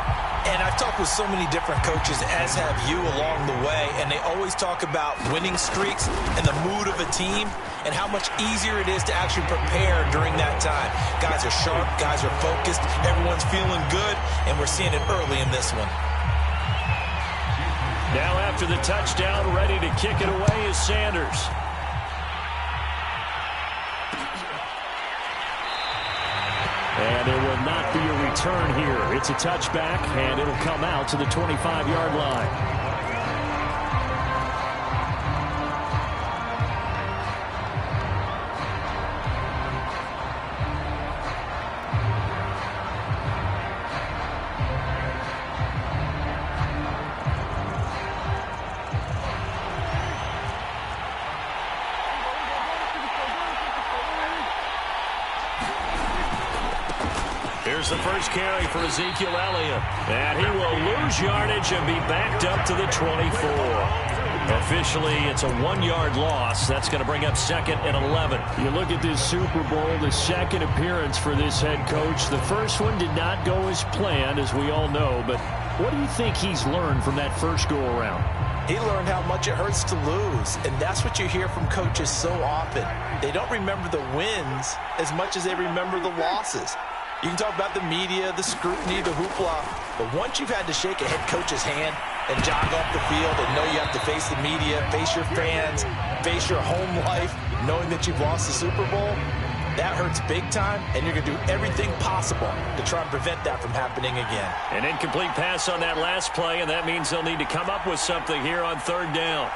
And I've talked with so many different coaches, as have you, along the way, and they always talk about winning streaks and the mood of a team and how much easier it is to actually prepare during that time. Guys are sharp, guys are focused, everyone's feeling good, and we're seeing it early in this one.
Now after the touchdown, ready to kick it away is Sanders. And there will not be a return here. It's a touchback, and it'll come out to the 25-yard line. Here's the first carry for Ezekiel Elliott. And he will lose yardage and be backed up to the 24. Officially, it's a 1-yard loss. That's going to bring up 2nd and 11. You look at this Super Bowl, the second appearance for this head coach. The first one did not go as planned, as we all know. But what do you think he's learned from that first go-around?
He learned how much it hurts to lose, and that's what you hear from coaches so often. They don't remember the wins as much as they remember the losses. You can talk about the media, the scrutiny, the hoopla, but once you've had to shake a head coach's hand and jog off the field and know you have to face the media, face your fans, face your home life, knowing that you've lost the Super Bowl, that hurts big time, and you're going to do everything possible to try and prevent that from happening again.
An incomplete pass on that last play, and that means they'll need to come up with something here on 3rd down.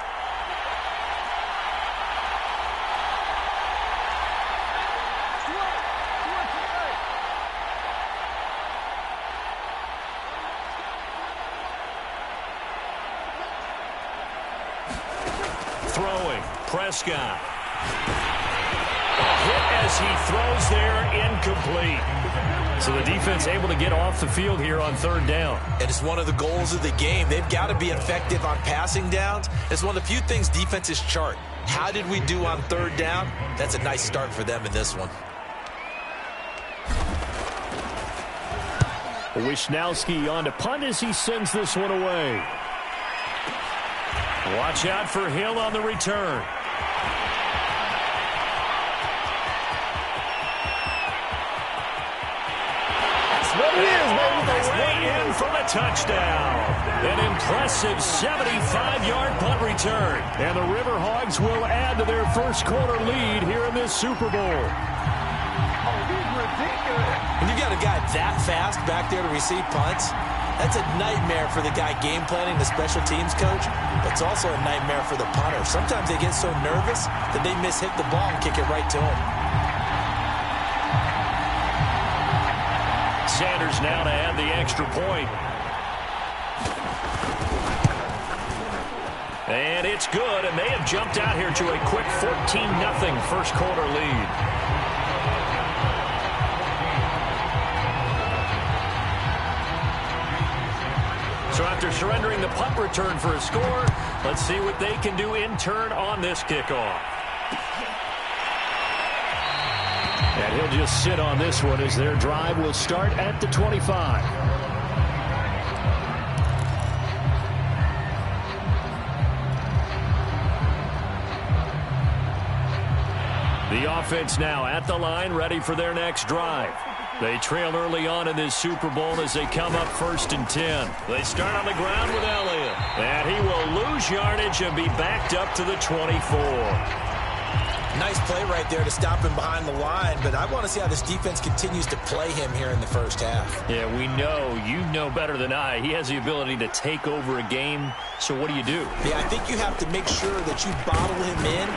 Throwing, Prescott. A hit as he throws there, incomplete. So the defense able to get off the field here on 3rd down.
And it's one of the goals of the game. They've got to be effective on passing downs. It's one of the few things defenses chart. How did we do on 3rd down? That's a nice start for them in this one.
Wisnowski on to punt as he sends this one away. Watch out for Hill on the return.
That's what it is, baby.
That's way in for the touchdown. An impressive 75-yard punt return. And the Riverhogs will add to their first quarter lead here in this Super Bowl.
When you got a guy that fast back there to receive punts, that's a nightmare for the guy game planning, the special teams coach. But it's also a nightmare for the punter. Sometimes they get so nervous that they miss hit the ball and kick it right to him.
Sanders now to add the extra point. And it's good, and they have jumped out here to a quick 14-0 first quarter lead. So after surrendering the punt return for a score, let's see what they can do in turn on this kickoff. And he'll just sit on this one as their drive will start at the 25. The offense now at the line, ready for their next drive. They trail early on in this Super Bowl as they come up 1st and 10. They start on the ground with Elliott. And he will lose yardage and be backed up to the 24.
Nice play right there to stop him behind the line, but I want to see how this defense continues to play him here in the first half.
Yeah, we know, you know better than I, he has the ability to take over a game, so what do you do?
Yeah, I think you have to make sure that you bottle him in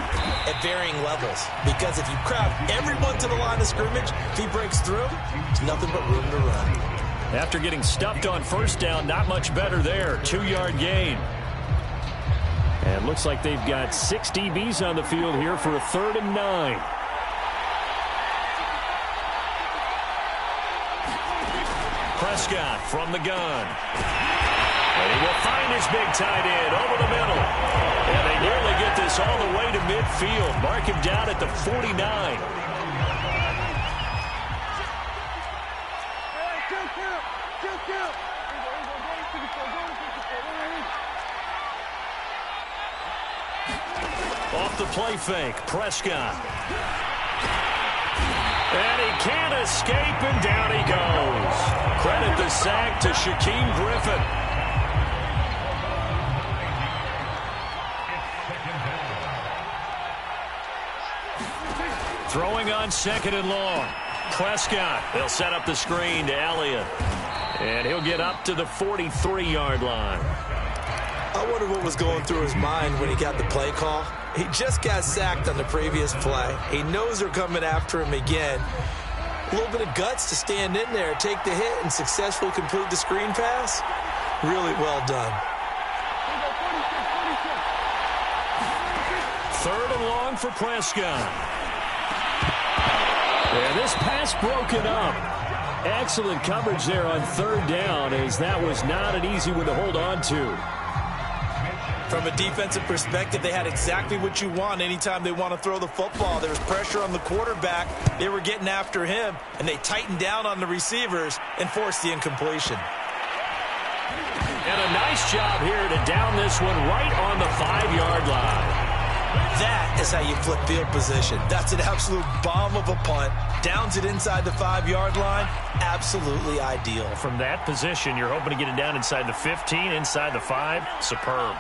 at varying levels, because if you crowd everyone to the line of scrimmage, if he breaks through, it's nothing but room to run.
After getting stuffed on first down, not much better there, 2-yard gain. And looks like they've got 6 DBs on the field here for a 3rd and 9. Prescott from the gun. And he will find his big tight end over the middle. And they nearly get this all the way to midfield. Mark him down at the 49. Off the play fake, Prescott. And he can't escape, and down he goes. Credit the sack to Shaquem Griffin. Throwing on 2nd and long. Prescott, they'll set up the screen to Elliott. And he'll get up to the 43-yard line.
I wonder what was going through his mind when he got the play call. He just got sacked on the previous play. He knows they're coming after him again. A little bit of guts to stand in there, take the hit, and successfully complete the screen pass. Really well done.
3rd and long for Prescott. And this pass broken up. Excellent coverage there on 3rd down, as that was not an easy one to hold on to.
From a defensive perspective, they had exactly what you want anytime they want to throw the football. There was pressure on the quarterback. They were getting after him, and they tightened down on the receivers and forced the incompletion.
And a nice job here to down this one right on the 5-yard line.
That is how you flip field position. That's an absolute bomb of a punt. Downs it inside the 5-yard line. Absolutely ideal.
From that position, you're hoping to get it down inside the 15, inside the 5. Superb.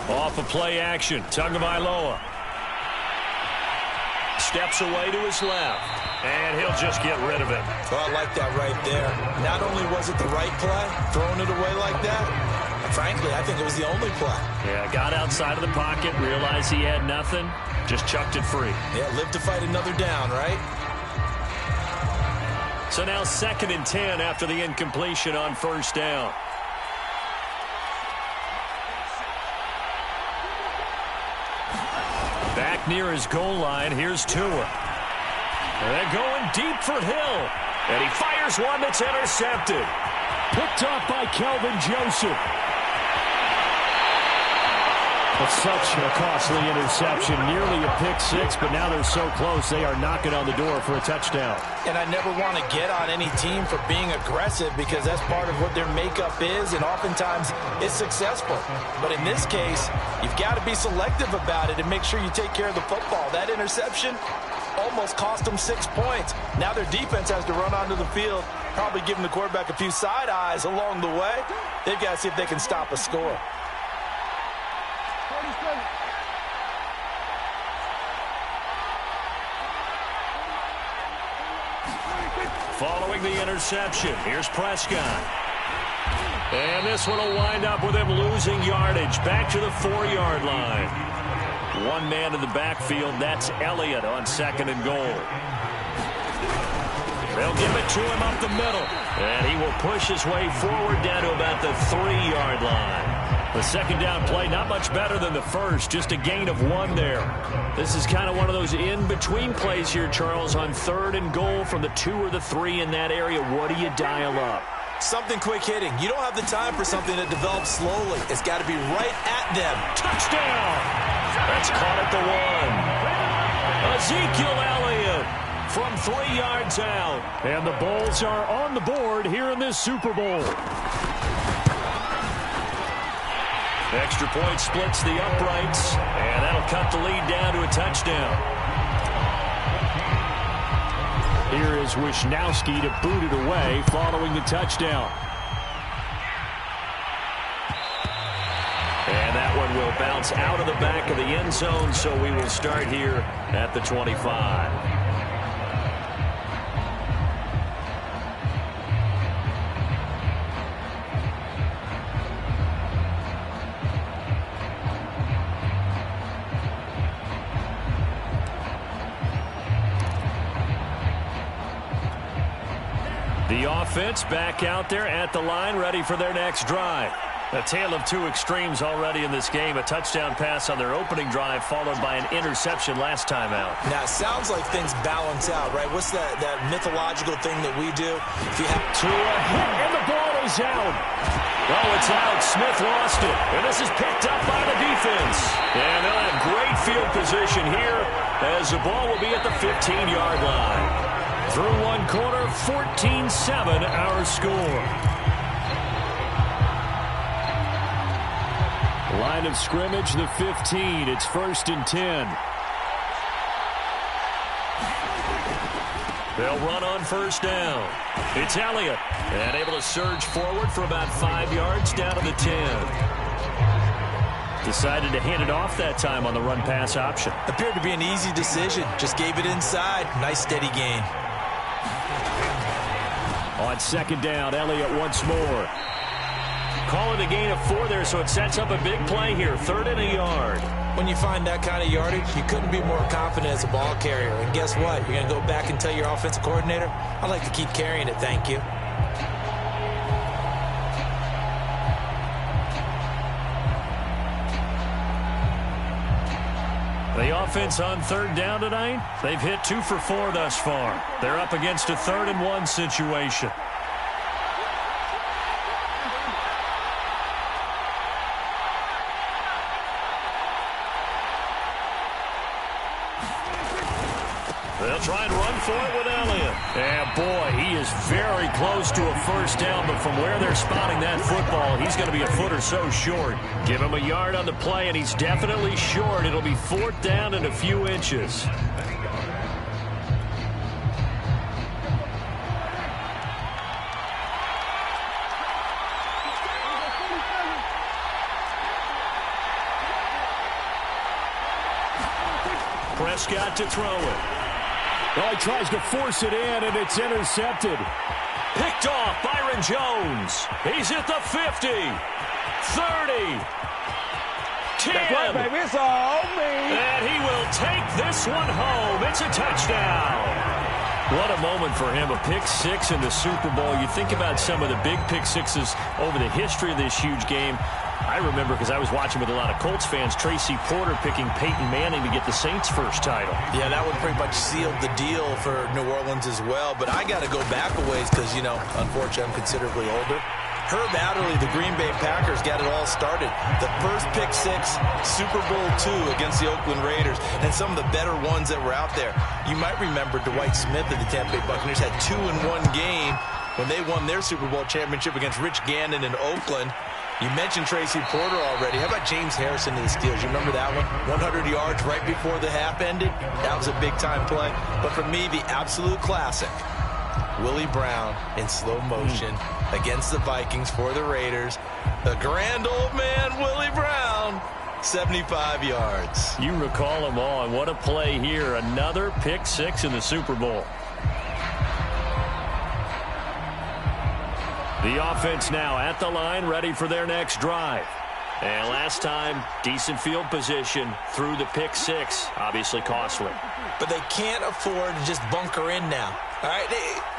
Off a play action. Tagovailoa steps away to his left. And he'll just get rid of it.
Well, I like that right there. Not only was it the right play, throwing it away like that, frankly, I think it was the only play.
Yeah, got outside of the pocket, realized he had nothing, just chucked it free.
Yeah, live to fight another down, right?
So now 2nd and 10 after the incompletion on 1st down. Back near his goal line. Here's Tua. And they're going deep for Hill. And he fires one that's intercepted. Picked off by Kelvin Joseph. It's such a costly interception, nearly a pick six, but now they're so close they are knocking on the door for a touchdown.
And I never want to get on any team for being aggressive because that's part of what their makeup is, and oftentimes it's successful. But in this case, you've got to be selective about it and make sure you take care of the football. That interception almost cost them 6 points. Now their defense has to run onto the field, probably giving the quarterback a few side eyes along the way. They've got to see if they can stop a score.
Following the interception, here's Prescott. And this one will wind up with him losing yardage back to the 4-yard line. One man in the backfield, that's Elliott on 2nd and goal. They'll give it to him up the middle. And he will push his way forward down to about the 3-yard line. The second down play, not much better than the first, just a gain of 1 there. This is kind of one of those in-between plays here, Charles, on 3rd and goal from the 2 or the 3 in that area. What do you dial up?
Something quick hitting. You don't have the time for something that develops slowly. It's got to be right at them.
Touchdown! That's caught at the 1. Ezekiel Elliott from 3 yards out. And the Bulls are on the board here in this Super Bowl. Extra point splits the uprights, and that'll cut the lead down to a touchdown. Here is Wisnowski to boot it away following the touchdown. And that one will bounce out of the back of the end zone, so we will start here at the 25. The offense back out there at the line, ready for their next drive. A tale of 2 extremes already in this game. A touchdown pass on their opening drive, followed by an interception last time out.
Now, it sounds like things balance out, right? What's that mythological thing that we do? If you have
to a hit, and the ball is out. Oh, it's out. Smith lost it. And this is picked up by the defense. And they'll have great field position here as the ball will be at the 15-yard line. Through 1 quarter, 14-7 our score. Line of scrimmage, the 15. It's 1st and 10. They'll run on 1st down. It's Elliott. And able to surge forward for about 5 yards down to the 10. Decided to hand it off that time on the run-pass option.
Appeared to be an easy decision. Just gave it inside. Nice steady gain.
On 2nd down, Elliott once more. Call it a gain of 4 there, so it sets up a big play here. 3rd and a yard.
When you find that kind of yardage, you couldn't be more confident as a ball carrier. And guess what? You're going to go back and tell your offensive coordinator, I'd like to keep carrying it, thank you.
The offense on 3rd down tonight, they've hit 2 for 4 thus far. They're up against a 3rd and 1 situation. They'll try and run for it with Elliott. And boy, he is very close to a 1st down, but from where they're spotting that football, he's going to be a foot or so short. Give him a yard on the play, and he's definitely short. It'll be 4th down and a few inches. Prescott to throw it. Well, he tries to force it in, and it's intercepted. Picked off, Byron Jones. He's at the 50, 30, 10.
Right, baby. It's all me.
And he will take this one home. It's a touchdown. What a moment for him, a pick six in the Super Bowl. You think about some of the big pick sixes over the history of this huge game. I remember, because I was watching with a lot of Colts fans, Tracy Porter picking Peyton Manning to get the Saints' first title.
Yeah, that one pretty much sealed the deal for New Orleans as well. But I got to go back a ways because, you know, unfortunately I'm considerably older. Herb Adderley, the Green Bay Packers, got it all started. The first pick six, Super Bowl II against the Oakland Raiders, and some of the better ones that were out there. You might remember Dwight Smith of the Tampa Bay Buccaneers had 2 in one game when they won their Super Bowl championship against Rich Gannon in Oakland. You mentioned Tracy Porter already. How about James Harrison to the Steelers? You remember that one? 100 yards right before the half ended. That was a big-time play. But for me, the absolute classic, Willie Brown in slow motion against the Vikings for the Raiders. The grand old man, Willie Brown, 75 yards.
You recall them all, and what a play here. Another pick six in the Super Bowl. The offense now at the line, ready for their next drive. And last time, decent field position through the pick six. Obviously costly.
But they can't afford to just bunker in now. All right,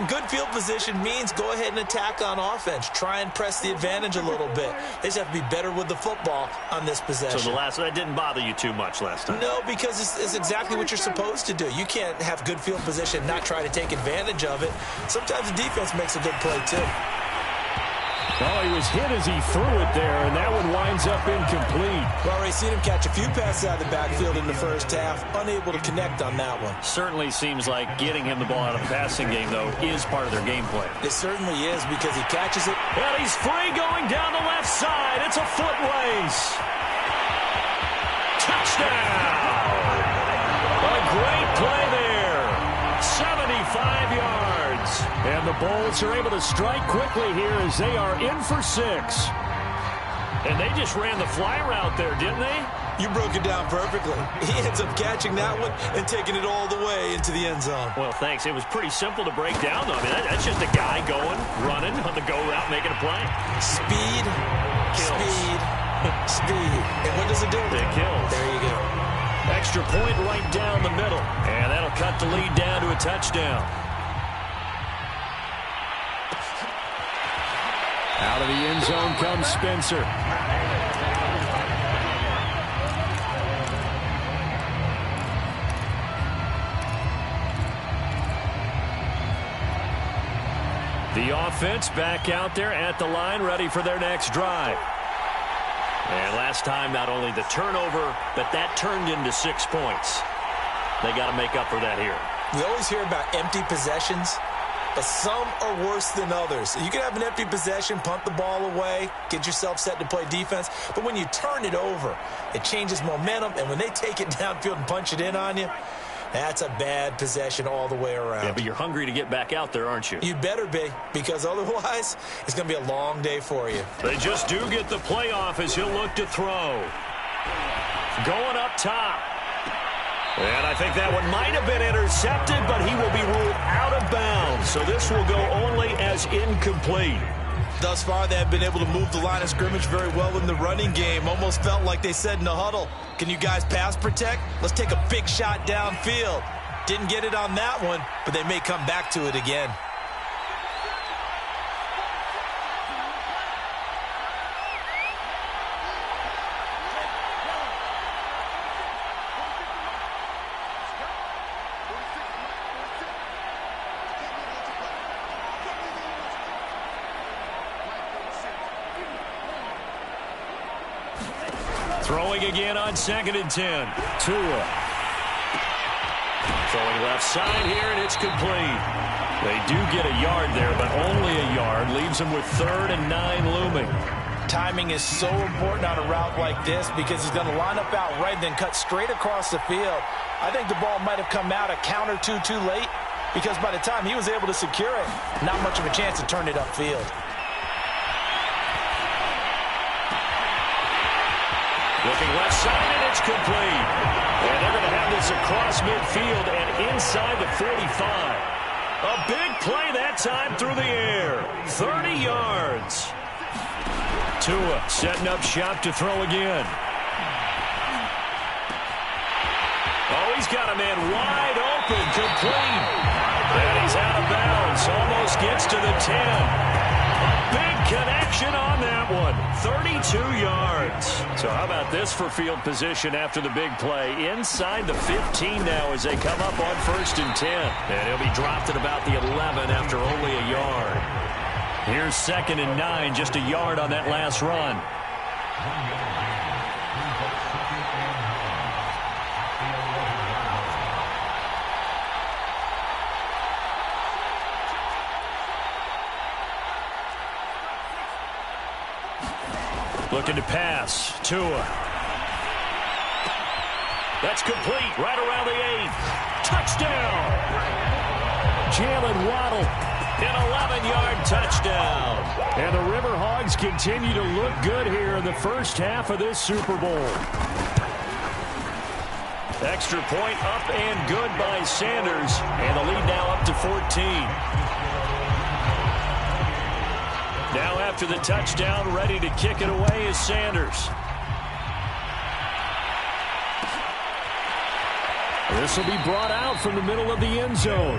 good field position means go ahead and attack on offense. Try and press the advantage a little bit. They just have to be better with the football on this possession.
So that didn't bother you too much last time?
No, because it's exactly what you're supposed to do. You can't have good field position and not try to take advantage of it. Sometimes the defense makes a good play, too.
Well, he was hit as he threw it there, and that one winds up incomplete.
Well, already seen him catch a few passes out of the backfield in the first half. Unable to connect on that one.
Certainly seems like getting him the ball out of the passing game, though, is part of their game plan.
It certainly is because he catches it.
Well, he's free going down the left side. It's a foot race. Touchdown! A great play there. 75 yards. And the Bulls are able to strike quickly here as they are in for 6. And they just ran the fly route there, didn't they?
You broke it down perfectly. He ends up catching that one and taking it all the way into the end zone.
Well, thanks. It was pretty simple to break down, though. I mean, that's just a guy going, running on the go route, making a play.
Speed,
kills.
Speed, speed. And what does it do?
It kills.
There you go.
Extra point right down the middle. And that'll cut the lead down to a touchdown. Out of the end zone comes Spencer. The offense back out there at the line, ready for their next drive. And last time, not only the turnover, but that turned into 6 points. They got to make up for that here.
We always hear about empty possessions, but some are worse than others. You can have an empty possession, punt the ball away, get yourself set to play defense. But when you turn it over, it changes momentum. And when they take it downfield and punch it in on you, that's a bad possession all the way around.
Yeah, but you're hungry to get back out there, aren't you?
You better be, because otherwise it's going to be a long day for you.
They just do get the play off as he'll look to throw. Going up top. And I think that one might have been intercepted, but he will be ruled out of bounds. So this will go only as incomplete.
Thus far, they have been able to move the line of scrimmage very well in the running game. Almost felt like they said in the huddle, can you guys pass protect? Let's take a big shot downfield. Didn't get it on that one, but they may come back to it again.
Throwing again on 2nd and 10. Tua. Throwing left side here, and it's complete. They do get a yard there, but only a yard. Leaves them with 3rd and 9 looming.
Timing is so important on a route like this because he's going to line up out right and then cut straight across the field. I think the ball might have come out a count or two too late because by the time he was able to secure it, not much of a chance to turn it upfield.
Looking left side, and it's complete. And they're going to have this across midfield and inside the 45. A big play that time through the air. 30 yards. Tua setting up shop to throw again. Oh, he's got a man wide open, complete. And he's out of bounds. Almost gets to the 10. A big connection on that one. 32 yards. So how about this for field position after the big play? Inside the 15 now as they come up on 1st and 10. And he'll be dropped at about the 11 after only a yard. Here's 2nd and 9, just a yard on that last run. Looking to pass. Tua. That's complete. Right around the 8. Touchdown. Jalen Waddle. An 11-yard touchdown. And the Riverhogs continue to look good here in the first half of this Super Bowl. Extra point up and good by Sanders. And the lead now up to 14. Now after the touchdown, ready to kick it away is Sanders. This will be brought out from the middle of the end zone.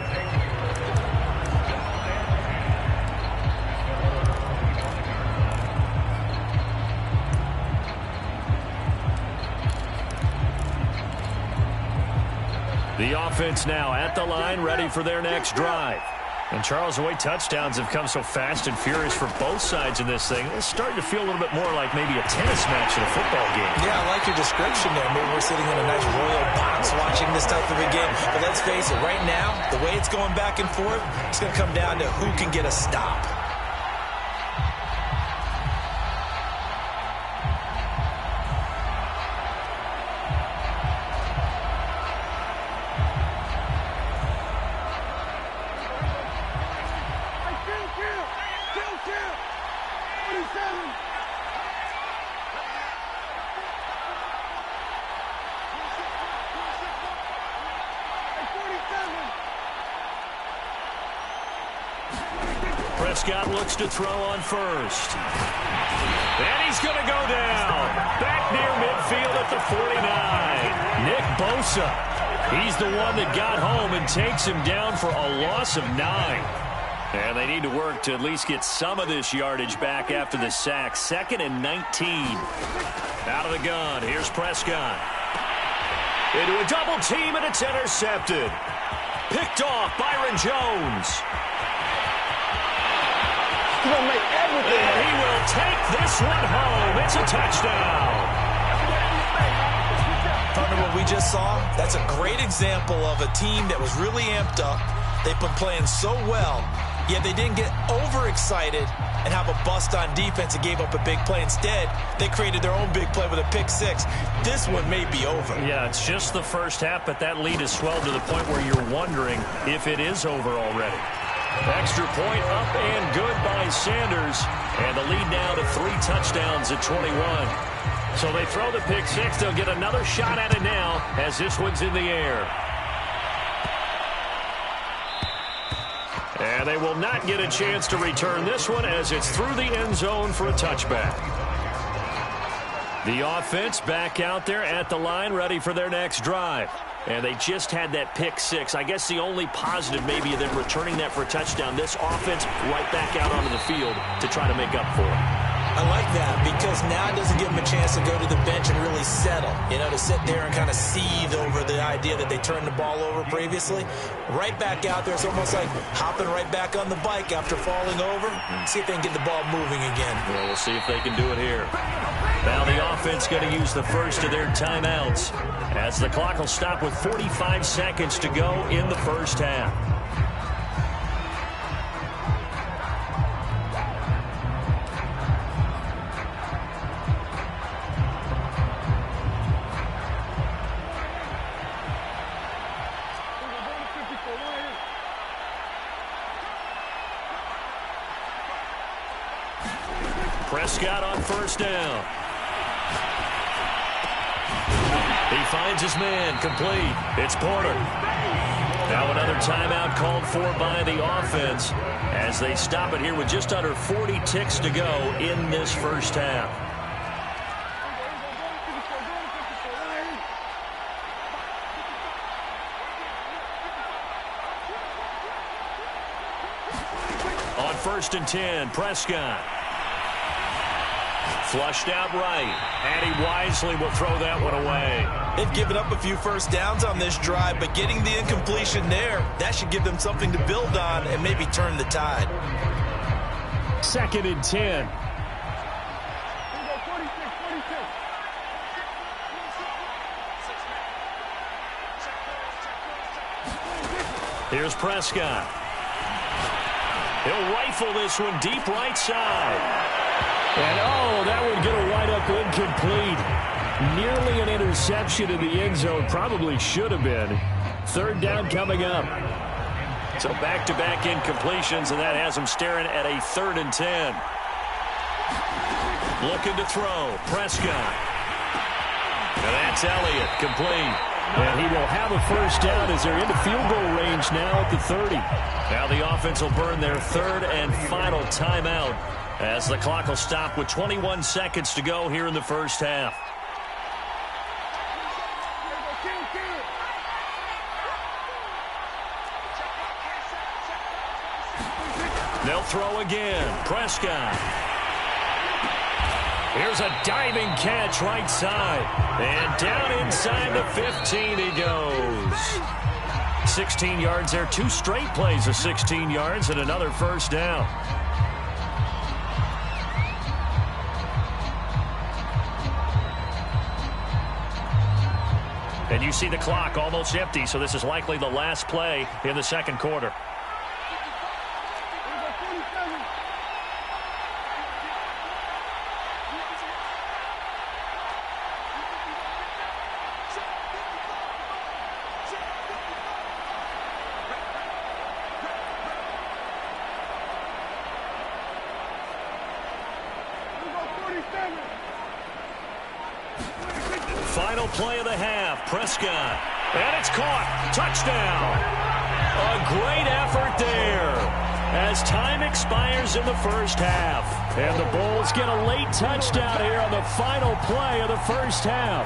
The offense now at the line, ready for their next drive. And, Charles, the way touchdowns have come so fast and furious for both sides in this thing, it's starting to feel a little bit more like maybe a tennis match in a football game.
Yeah, I like your description there. Maybe we're sitting in a nice royal box watching this type of a game. But let's face it, right now, the way it's going back and forth, it's going to come down to who can get a stop.
Prescott looks to throw on first. And he's going to go down. Back near midfield at the 49. Nick Bosa. He's the one that got home and takes him down for a loss of 9. And they need to work to at least get some of this yardage back after the sack. 2nd and 19. Out of the gun. Here's Prescott. Into a double team, and it's intercepted. Picked off Byron Jones.
He's gonna make everything.
And he will take this one home. It's a touchdown.
Partner, what we just saw, that's a great example of a team that was really amped up. They've been playing so well, yet they didn't get overexcited and have a bust on defense and gave up a big play. Instead, they created their own big play with a pick six. This one may be over.
Yeah, it's just the first half, but that lead has swelled to the point where you're wondering if it is over already. Extra point up and good by Sanders. And the lead now to 3 touchdowns at 21. So they throw the pick six. They'll get another shot at it now as this one's in the air. And they will not get a chance to return this one as it's through the end zone for a touchback. The offense back out there at the line, ready for their next drive. And they just had that pick six. I guess the only positive maybe of them returning that for a touchdown. This offense right back out onto the field to try to make up for it.
I like that because now it doesn't give them a chance to go to the bench and really settle. You know, to sit there and kind of seethe over the idea that they turned the ball over previously. Right back out there, it's almost like hopping right back on the bike after falling over. See if they can get the ball moving again.
Well, we'll see if they can do it here. Now the offense going to use the first of their timeouts as the clock will stop with 45 seconds to go in the first half. Prescott on first down. He finds his man, complete. It's Porter. Now another timeout called for by the offense as they stop it here with just under 40 ticks to go in this first half. 1st and 10. Prescott. Flushed out right, and he wisely will throw that one away.
They've given up a few first downs on this drive, but getting the incompletion there, that should give them something to build on and maybe turn the tide.
2nd and 10. Here's Prescott. He'll rifle this one deep right side. And, oh, that would get a wind up incomplete. Nearly an interception in the end zone. Probably should have been. 3rd down coming up. So back-to-back incompletions, and that has him staring at a 3rd and 10. Looking to throw. Prescott. And that's Elliott. Complete. And he will have a 1st down as they're into field goal range now at the 30. Now the offense will burn their 3rd and final timeout as the clock will stop with 21 seconds to go here in the first half. They'll throw again. Prescott. Here's a diving catch right side. And down inside the 15 he goes. 16 yards there. 2 straight plays of 16 yards and another 1st down. And you see the clock almost empty, so this is likely the last play in the 2nd quarter. Final play of the half. Prescott. And it's caught. Touchdown. A great effort there as time expires in the first half. And the Bulls get a late touchdown here on the final play of the first half.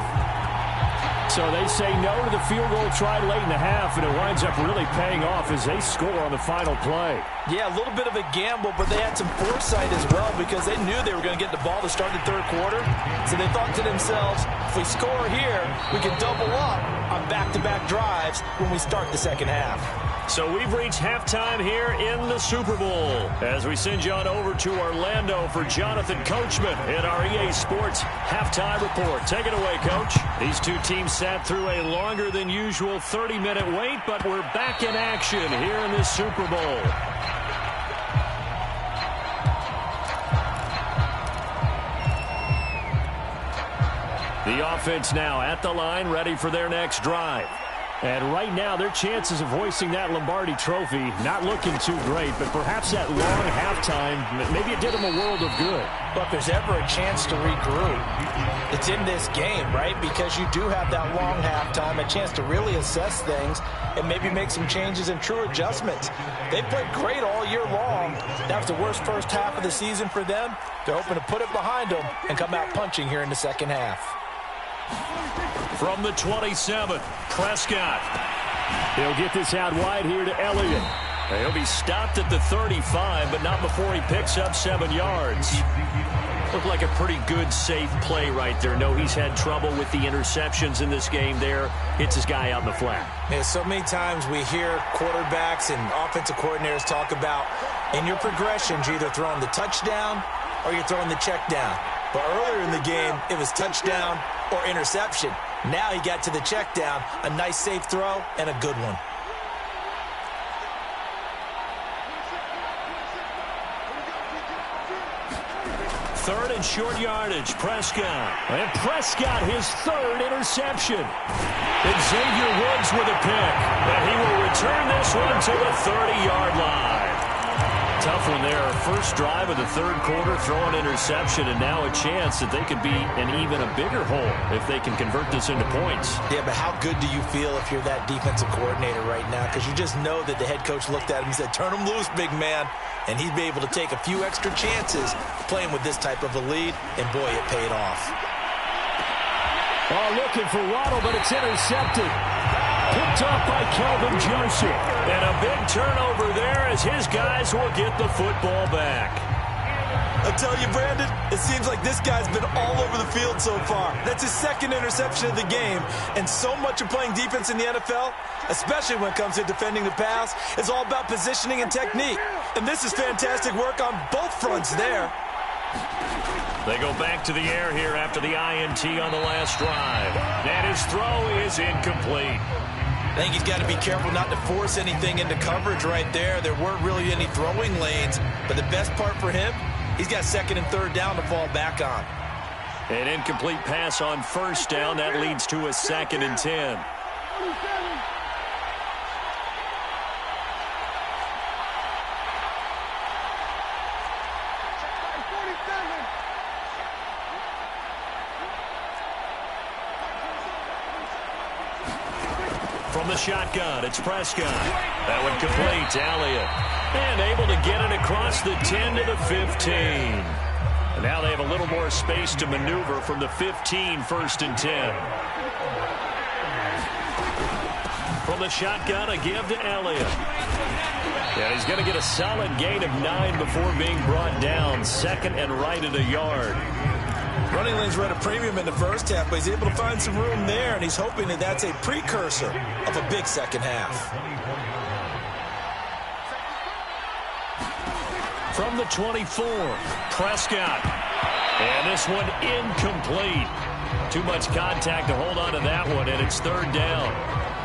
So they say no to the field goal tried late in the half, and it winds up really paying off as they score on the final play.
Yeah, a little bit of a gamble, but they had some foresight as well because they knew they were going to get the ball to start the 3rd quarter. So they thought to themselves, if we score here, we can double up on back-to-back drives when we start the 2nd half.
So we've reached halftime here in the Super Bowl as we send you on over to Orlando for Jonathan Coachman in our EA Sports Halftime Report. Take it away, Coach. These two teams sat through a longer than usual 30-minute wait, but we're back in action here in this Super Bowl. The offense now at the line, ready for their next drive. And right now, their chances of hoisting that Lombardi trophy not looking too great, but perhaps that long halftime, maybe it did them a world of good.
But if there's ever a chance to regroup, it's in this game, right? Because you do have that long halftime, a chance to really assess things and maybe make some changes and true adjustments. They played great all year long. That was the worst first half of the season for them. They're hoping to put it behind them and come out punching here in the 2nd half.
From the 27, Prescott. He'll get this out wide here to Elliott. He'll be stopped at the 35, but not before he picks up 7 yards. Looked like a pretty good, safe play right there. No, he's had trouble with the interceptions in this game there. Hits his guy out in the flat.
Yeah, so many times we hear quarterbacks and offensive coordinators talk about in your progressions, you're either throwing the touchdown or you're throwing the check down. But earlier in the game, it was touchdown or interception. Now he got to the check down, a nice safe throw, and a good one.
Third and short yardage, Prescott. And Prescott, his 3rd interception. And Xavier Woods with a pick. And he will return this one to the 30-yard line. Tough one there. First drive of the 3rd quarter, throw an interception, and now a chance that they could be in even a bigger hole if they can convert this into points.
Yeah, but how good do you feel if you're that defensive coordinator right now? Because you just know that the head coach looked at him and said, turn him loose, big man. And he'd be able to take a few extra chances playing with this type of a lead, and boy, it paid off.
Oh, looking for Waddle, but it's intercepted.
Picked up by Calvin Joseph.
And a big turnover there as his guys will get the football back.
I tell you, Brandon, it seems like this guy's been all over the field so far. That's his second interception of the game. And so much of playing defense in the NFL, especially when it comes to defending the pass, is all about positioning and technique. And this is fantastic work on both fronts there.
They go back to the air here after the INT on the last drive. And his throw is incomplete.
I think he's got to be careful not to force anything into coverage right there. There weren't really any throwing lanes. But the best part for him, he's got second and third down to fall back on.
An incomplete pass on first down. That leads to a 2nd and 10. From the shotgun, it's Prescott. That one complete to Elliott. And able to get it across the 10 to the 15. And now they have a little more space to maneuver from the 15, 1st and 10. From the shotgun, a give to Elliott. And he's going to get a solid gain of 9 before being brought down. 2nd and right at a yard.
Running lanes were at a premium in the first half, but he's able to find some room there, and he's hoping that that's a precursor of a big second half.
From the 24, Prescott. And this one incomplete. Too much contact to hold on to that one, and it's 3rd down.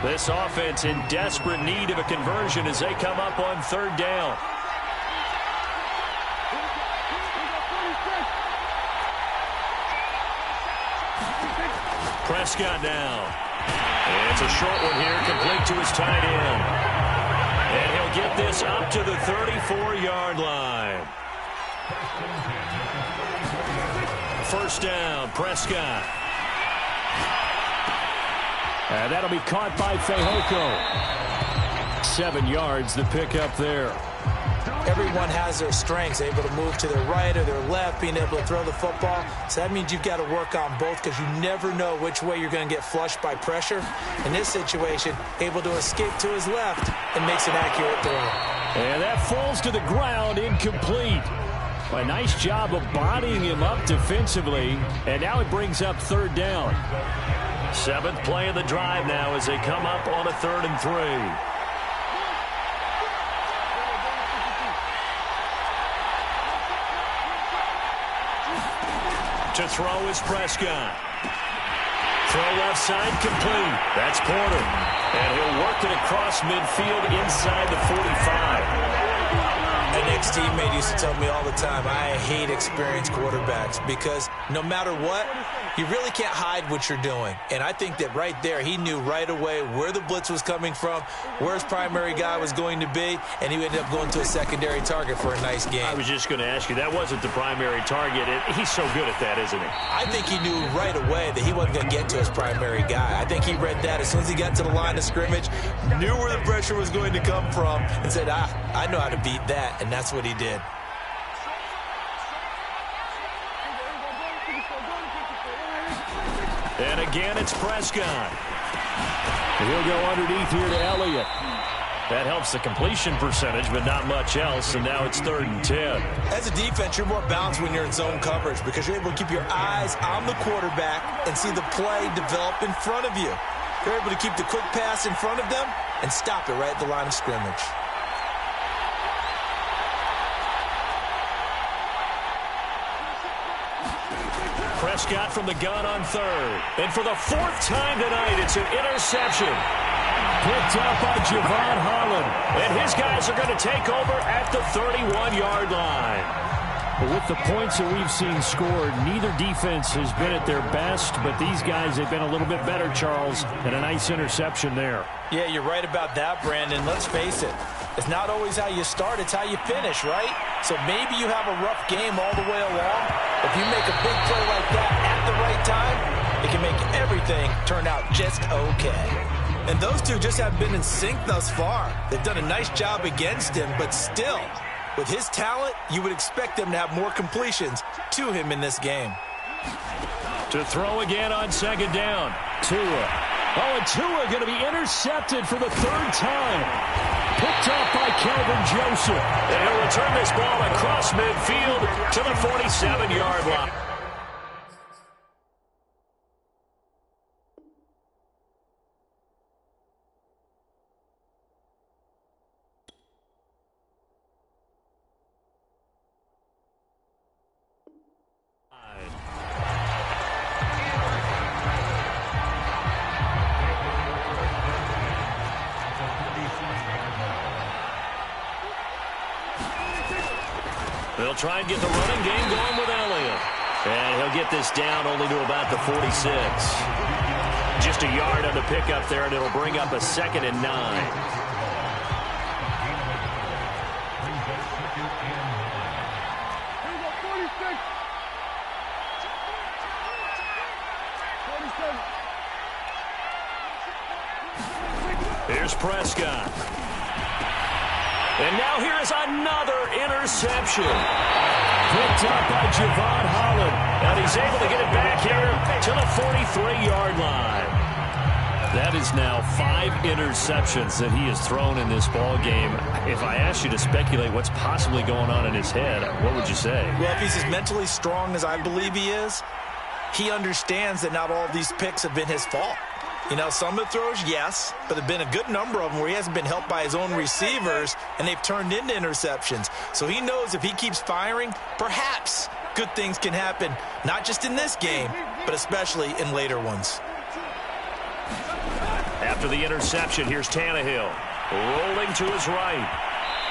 This offense in desperate need of a conversion as they come up on 3rd down. Prescott now. And it's a short one here, complete to his tight end. And he'll get this up to the 34-yard line. 1st down, Prescott. And that'll be caught by Fehoko. 7 yards, the pickup there.
Everyone has their strengths, able to move to their right or their left, being able to throw the football. So that means you've got to work on both because you never know which way you're going to get flushed by pressure. In this situation, able to escape to his left and makes an accurate throw.
And that falls to the ground, incomplete. A nice job of bodying him up defensively. And now it brings up 3rd down.
7th play of the drive now as they come up on a 3rd and 3. To throw is Prescott. Throw left side complete. That's Porter. And he'll work it across midfield inside the 45.
An ex-teammate used to tell me all the time, I hate experienced quarterbacks because no matter what, you really can't hide what you're doing. And I think that right there, he knew right away where the blitz was coming from, where his primary guy was going to be, and he ended up going to a secondary target for a nice game.
I was just going to ask you, that wasn't the primary target. He's so good at that, isn't he?
I think he knew right away that he wasn't going to get to his primary guy. I think he read that as soon as he got to the line of scrimmage, knew where the pressure was going to come from, and said, I know how to beat that, and that's what he did.
And again, it's Prescott.
He'll go underneath here to Elliott.
That helps the completion percentage, but not much else, and now it's 3rd and 10.
As a defense, you're more balanced when you're in zone coverage because you're able to keep your eyes on the quarterback and see the play develop in front of you. You're able to keep the quick pass in front of them and stop it right at the line of scrimmage.
Prescott from the gun on 3rd. And for the 4th time tonight, it's an interception.
Picked up by Javon Holland.
And his guys are going to take over at the 31-yard line.
But with the points that we've seen scored, neither defense has been at their best, but these guys have been a little bit better, Charles, and a nice interception there.
Yeah, you're right about that, Brandon. Let's face it. It's not always how you start, it's how you finish, right? So maybe you have a rough game all the way along. If you make a big play like that at the right time, it can make everything turn out just okay. And those two just haven't been in sync thus far. They've done a nice job against him, but still, with his talent, you would expect them to have more completions to him in this game.
To throw again on 2nd down. Tua. Oh, and Tua going to be intercepted for the third time. Picked off by Kelvin Joseph.
And he'll return this ball across midfield to the 47-yard line. They'll try and get the running game going with Elliott. And he'll get this down only to about the 46. Just a yard on the pickup there, and it'll bring up a 2nd and 9. Here's Prescott. And now here is another interception. Picked up by Javon Holland. And he's able to get it back here to the 43-yard line. That is now 5 interceptions that he has thrown in this ball game. If I asked you to speculate what's possibly going on in his head, what would you say?
Well, if he's as mentally strong as I believe he is, he understands that not all of these picks have been his fault. You know, some of the throws, yes, but there have been a good number of them where he hasn't been helped by his own receivers, and they've turned into interceptions. So he knows if he keeps firing, perhaps good things can happen, not just in this game, but especially in later ones.
After the interception, here's Tannehill. Rolling to his right.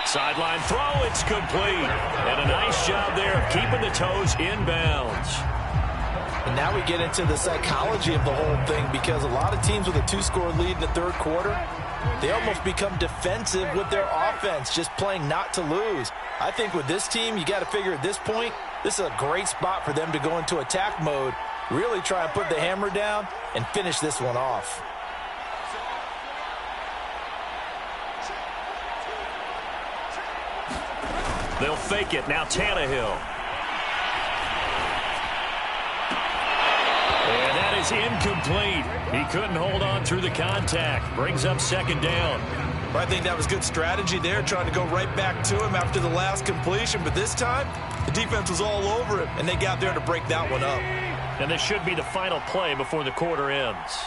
Sideline throw, it's complete. And a nice job there of keeping the toes inbounds.
And now we get into the psychology of the whole thing, because a lot of teams with a 2-score lead in the third quarter, they almost become defensive with their offense, just playing not to lose. I think with this team, you got to figure at this point, this is a great spot for them to go into attack mode, really try and put the hammer down and finish this one off.
They'll fake it. Now Tannehill. And that is incomplete. He couldn't hold on through the contact. Brings up 2nd down.
I think that was good strategy there, trying to go right back to him after the last completion. But this time, the defense was all over him, and they got there to break that one up.
And this should be the final play before the quarter ends.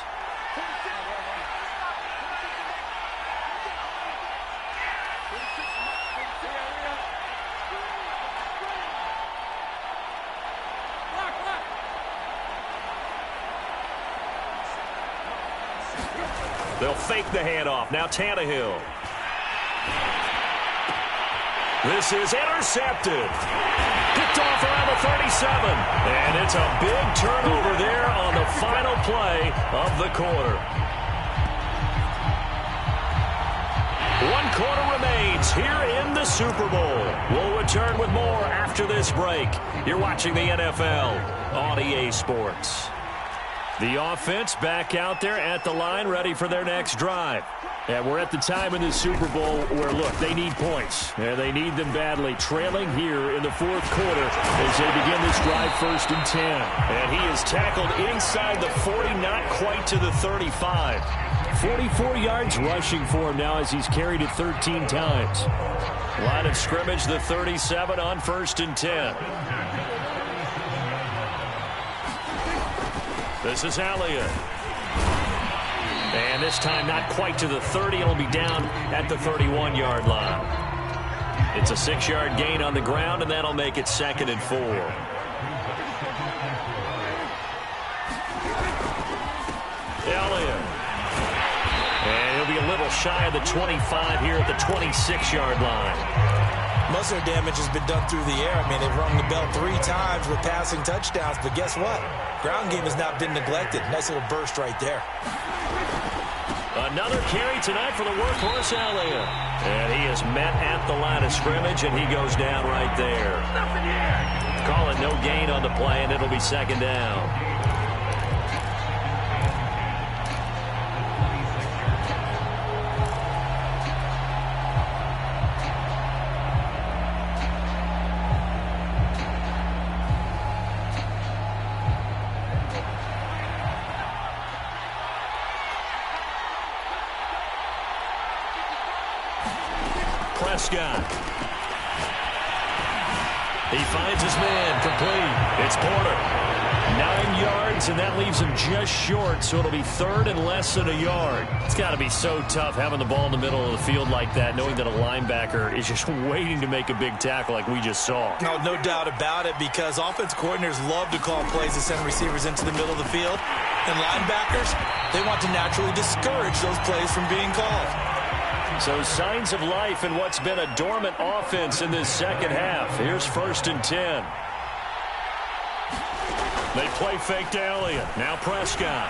They'll fake the handoff. Now Tannehill. This is intercepted. Picked off around the 37. And it's a big turnover there on the final play of the quarter. 1 quarter remains here in the Super Bowl. We'll return with more after this break. You're watching the NFL on EA Sports. The offense back out there at the line, ready for their next drive. And we're at the time in the Super Bowl where, look, they need points. And they need them badly, trailing here in the 4th quarter as they begin this drive 1st and 10. And he is tackled inside the 40, not quite to the 35. 44 yards rushing for him now as he's carried it 13 times. Line of scrimmage, the 37 on 1st and 10. This is Elliott. And this time not quite to the 30. It'll be down at the 31-yard line. It's a 6-yard gain on the ground, and that'll make it 2nd and 4. Elliott. And he'll be a little shy of the 25 here at the 26-yard line.
Most of their damage has been done through the air. I mean, they've rung the bell 3 times with passing touchdowns, but guess what? Ground game has not been neglected. Nice little burst right there.
Another carry tonight for the workhorse Elliott. And he is met at the line of scrimmage, and he goes down right there. Call it no gain on the play, and it'll be 2nd down.
Prescott. He finds his man, complete. It's Porter. 9 yards, and that leaves him just short, so it'll be third and less than a yard. It's got to be so tough having the ball in the middle of the field like that, knowing that a linebacker is just waiting to make a big tackle like we just saw.
No doubt about it, because offense coordinators love to call plays to send receivers into the middle of the field. And linebackers, they want to naturally discourage those plays from being called.
So signs of life in what's been a dormant offense in this second half. Here's 1st and 10. They play fake to Elliott. Now Prescott.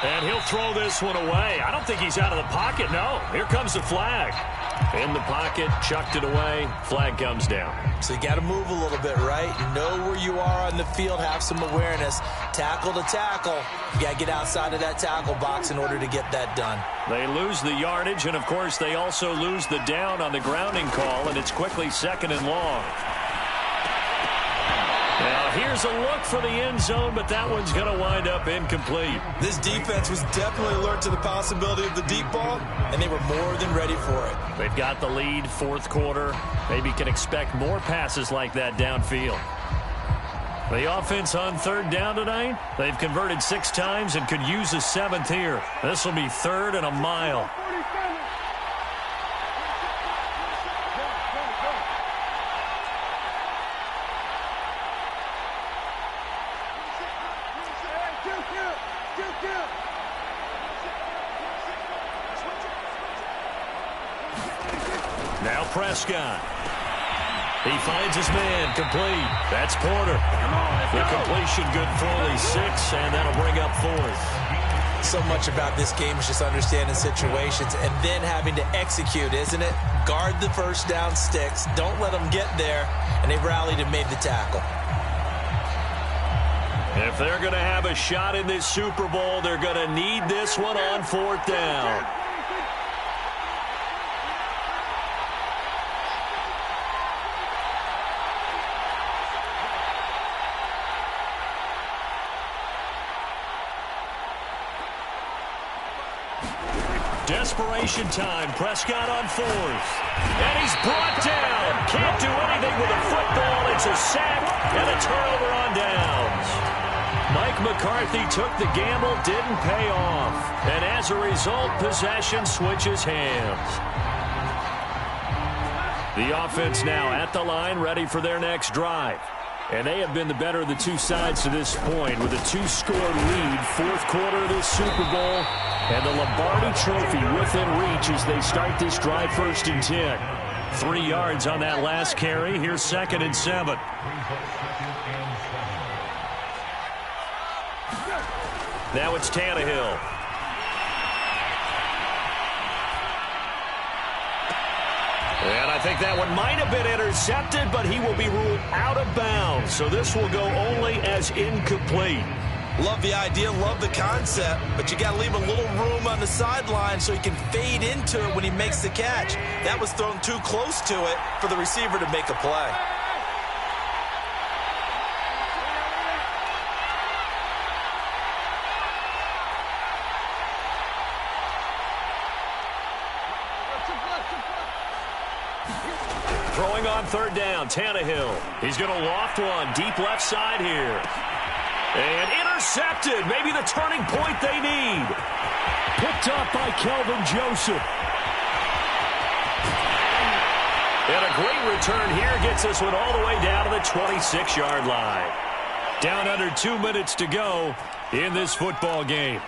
And he'll throw this one away. I don't think he's out of the pocket. No. Here comes the flag. In the pocket, chucked it away. Flag comes down.
So you got to move a little bit, right? Know where you are on the field. Have some awareness. Tackle to tackle. You got to get outside of that tackle box in order to get that done.
They lose the yardage, and, of course, they also lose the down on the grounding call, and it's quickly 2nd and long. Now, here's a look for the end zone, but that one's going to wind up incomplete.
This defense was definitely alert to the possibility of the deep ball, and they were more than ready for it.
They've got the lead, 4th quarter. Maybe can expect more passes like that downfield. The offense on 3rd down tonight, they've converted 6 times and could use a 7th here. This will be 3rd and a mile. Now Prescott. He finds his man, complete. That's Porter. The completion good for only 6, and that'll bring up 4th.
So much about this game is just understanding situations and then having to execute, isn't it? Guard the first down sticks. Don't let them get there, and they rallied and made the tackle.
If they're going to have a shot in this Super Bowl, they're going to need this one on 4th down. Desperation time. Prescott on 4th. And he's brought down. Can't do anything with a football. It's a sack and a turnover on downs. Mike McCarthy took the gamble, didn't pay off. And as a result, possession switches hands. The offense now at the line, ready for their next drive. And they have been the better of the two sides to this point with a 2-score lead, 4th quarter of this Super Bowl, and the Lombardi Trophy within reach as they start this drive 1st and 10. 3 yards on that last carry. Here's 2nd and 7. Now it's Tannehill. And I think that one might have been intercepted, but he will be ruled out of bounds. So this will go only as incomplete.
Love the idea, love the concept, but you got to leave a little room on the sideline so he can fade into it when he makes the catch. That was thrown too close to it for the receiver to make a play.
Throwing on 3rd down, Tannehill. He's going to loft one deep left side here. And intercepted. Maybe the turning point they need. Picked up by Kelvin Joseph. And a great return here gets this one all the way down to the 26-yard line. Down under 2 minutes to go in this football game.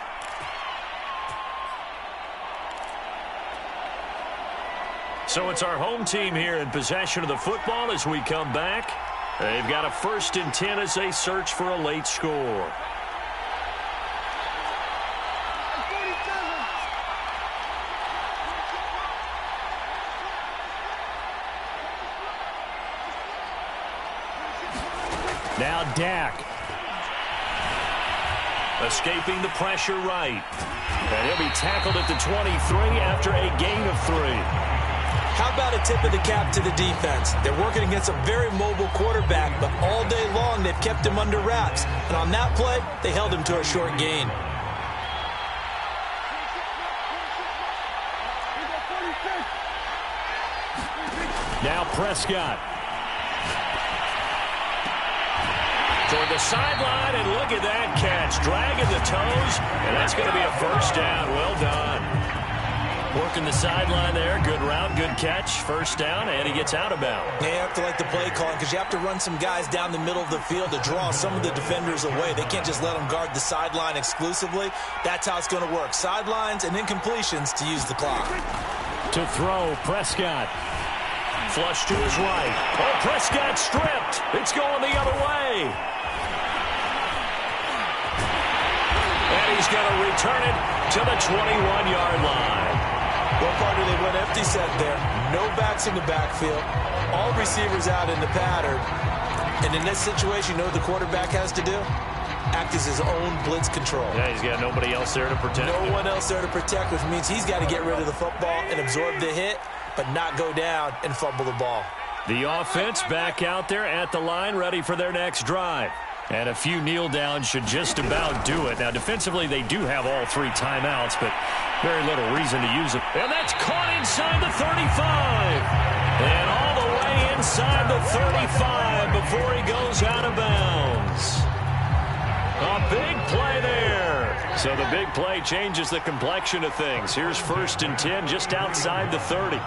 So it's our home team here in possession of the football as we come back. They've got a 1st and 10 as they search for a late score. Now Dak. Escaping the pressure right. And he'll be tackled at the 23 after a gain of 3.
How about a tip of the cap to the defense? They're working against a very mobile quarterback, but all day long they've kept him under wraps. And on that play, they held him to a short gain.
Now Prescott. Toward the sideline, and look at that catch. Dragging the toes, and that's going to be a first down. Well done. Working the sideline there. Good route, good catch. First down, and he gets out of bounds.
Yeah, you have to like the play calling because you have to run some guys down the middle of the field to draw some of the defenders away. They can't just let them guard the sideline exclusively. That's how it's going to work. Sidelines and incompletions to use the clock.
To throw, Prescott. Flush to his right. Oh, Prescott stripped. It's going the other way. And he's going to return it to the 21-yard line.
Well, partner, they went empty set there. No backs in the backfield. All receivers out in the pattern. And in this situation, you know what the quarterback has to do? Act as his own blitz control.
Yeah, he's got nobody else there to protect him.
No one else there to protect, which means he's got to get rid of the football and absorb the hit, but not go down and fumble the ball.
The offense back out there at the line, ready for their next drive. And a few kneel downs should just about do it. Now, defensively, they do have all three timeouts, but very little reason to use it. And that's caught inside the 35. And all the way inside the 35 before he goes out of bounds. A big play there. So the big play changes the complexion of things. Here's 1st and 10 just outside the 30.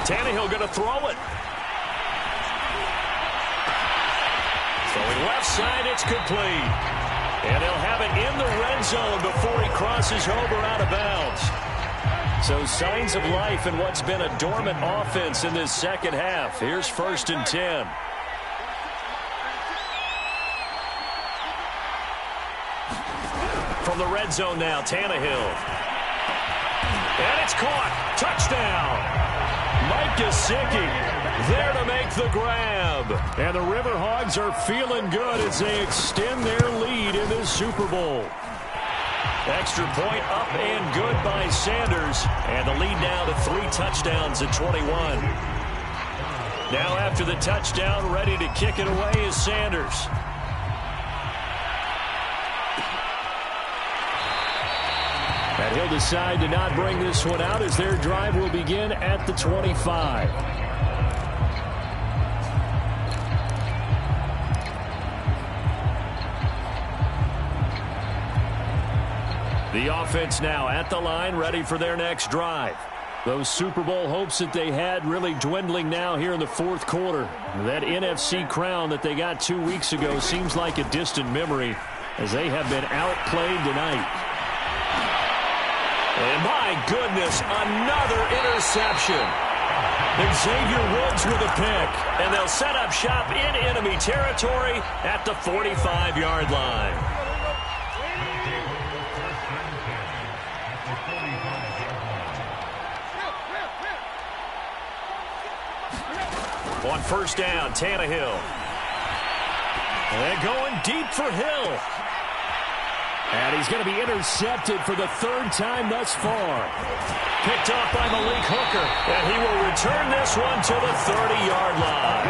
Tannehill going to throw it. Throwing left side, it's complete. And he'll have it in the red zone before he crosses over out of bounds. So signs of life in what's been a dormant offense in this second half. Here's 1st and 10. From the red zone now, Tannehill. And it's caught. Touchdown. Mike Gesicki there to make the grab. And the Riverhogs are feeling good as they extend their lead in this Super Bowl. Extra point up and good by Sanders. And the lead now to 3 touchdowns at 21. Now after the touchdown, ready to kick it away is Sanders. And he'll decide to not bring this one out as their drive will begin at the 25. The offense now at the line, ready for their next drive. Those Super Bowl hopes that they had really dwindling now here in the fourth quarter. That NFC crown that they got 2 weeks ago seems like a distant memory as they have been outplayed tonight. And my goodness, another interception. Xavier Woods with a pick. And they'll set up shop in enemy territory at the 45-yard line. On 1st down, Tannehill. And going deep for Hill. And he's going to be intercepted for the 3rd time thus far. Picked off by Malik Hooker. And he will return this one to the 30-yard line.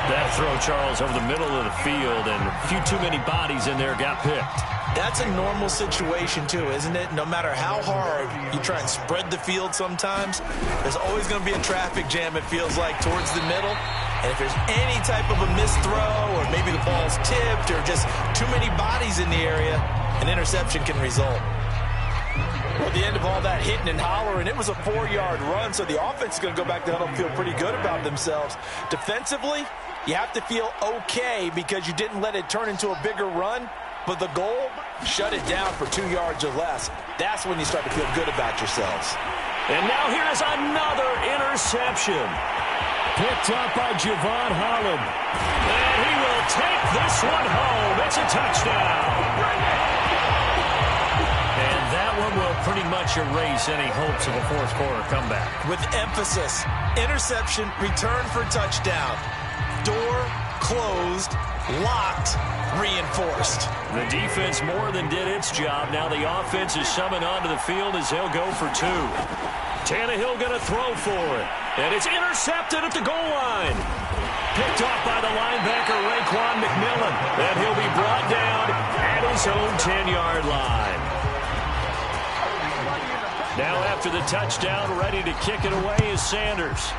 That throw, Charles, over the middle of the field, and a few too many bodies in there got picked.
That's a normal situation, too, isn't it? No matter how hard you try and spread the field sometimes, there's always going to be a traffic jam, it feels like, towards the middle. And if there's any type of a missed throw, or maybe the ball's tipped, or just too many bodies in the area, an interception can result. Well, at the end of all that hitting and hollering, it was a 4-yard run, so the offense is going to go back to huddle and feel pretty good about themselves. Defensively, you have to feel okay because you didn't let it turn into a bigger run, but the goal, shut it down for 2 yards or less. That's when you start to feel good about yourselves.
And now here's another interception. Picked up by Javon Holland. And he will take this one home. It's a touchdown. And that one will pretty much erase any hopes of a fourth quarter comeback.
With emphasis, interception, return for touchdown. Door closed, locked, reinforced.
The defense more than did its job. Now the offense is summoned onto the field as they'll go for 2. Tannehill going to throw for it. And it's intercepted at the goal line. Picked off by the linebacker, Raekwon McMillan. And he'll be brought down at his own 10-yard line. Now after the touchdown, ready to kick it away is Sanders.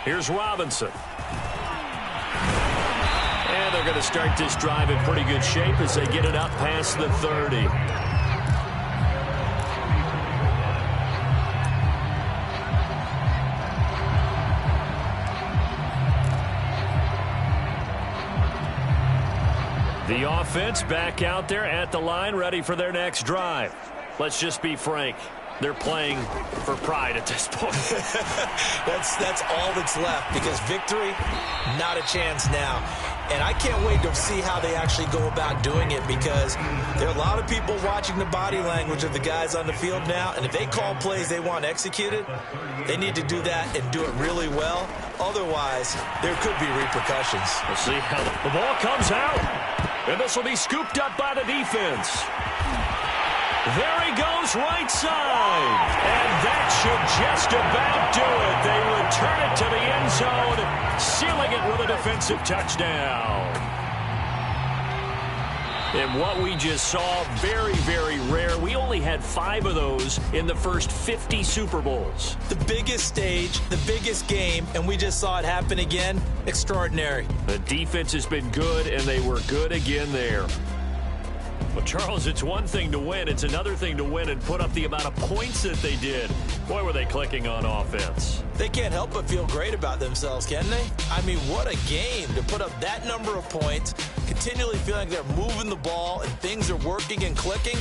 Here's Robinson. And they're going to start this drive in pretty good shape as they get it up past the 30. The offense back out there at the line, ready for their next drive. Let's just be frank. They're playing for pride at this point.
That's all that's left, because victory, not a chance now. And I can't wait to see how they actually go about doing it, because there are a lot of people watching the body language of the guys on the field now, and if they call plays they want executed, they need to do that and do it really well. Otherwise, there could be repercussions.
We'll see how the ball comes out. And this will be scooped up by the defense. There he goes, right side. And that should just about do it. They return it to the end zone, sealing it with a defensive touchdown. And what we just saw, very, very rare. We only had 5 of those in the first 50 Super Bowls.
The biggest stage, the biggest game, and we just saw it happen again. Extraordinary.
The defense has been good, and they were good again there. Well, Charles, it's one thing to win. It's another thing to win and put up the amount of points that they did. Boy, were they clicking on offense.
They can't help but feel great about themselves, can they? I mean, what a game to put up that number of points, continually feeling they're moving the ball and things are working and clicking.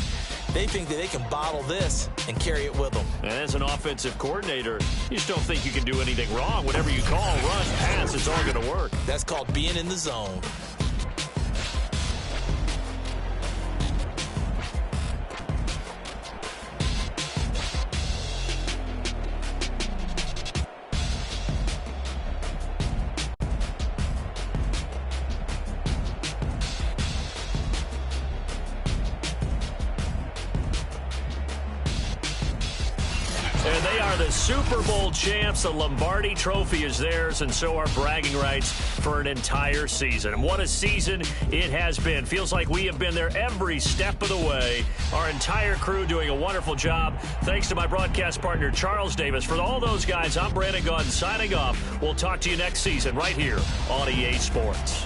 They think that they can bottle this and carry it with them.
And as an offensive coordinator, you just don't think you can do anything wrong. Whatever you call, run, pass, it's all going to work.
That's called being in the zone.
And they are the Super Bowl champs. The Lombardi Trophy is theirs, and so are bragging rights for an entire season. And what a season it has been. Feels like we have been there every step of the way. Our entire crew doing a wonderful job. Thanks to my broadcast partner, Charles Davis. For all those guys, I'm Brandon Gaudin signing off. We'll talk to you next season right here on EA Sports.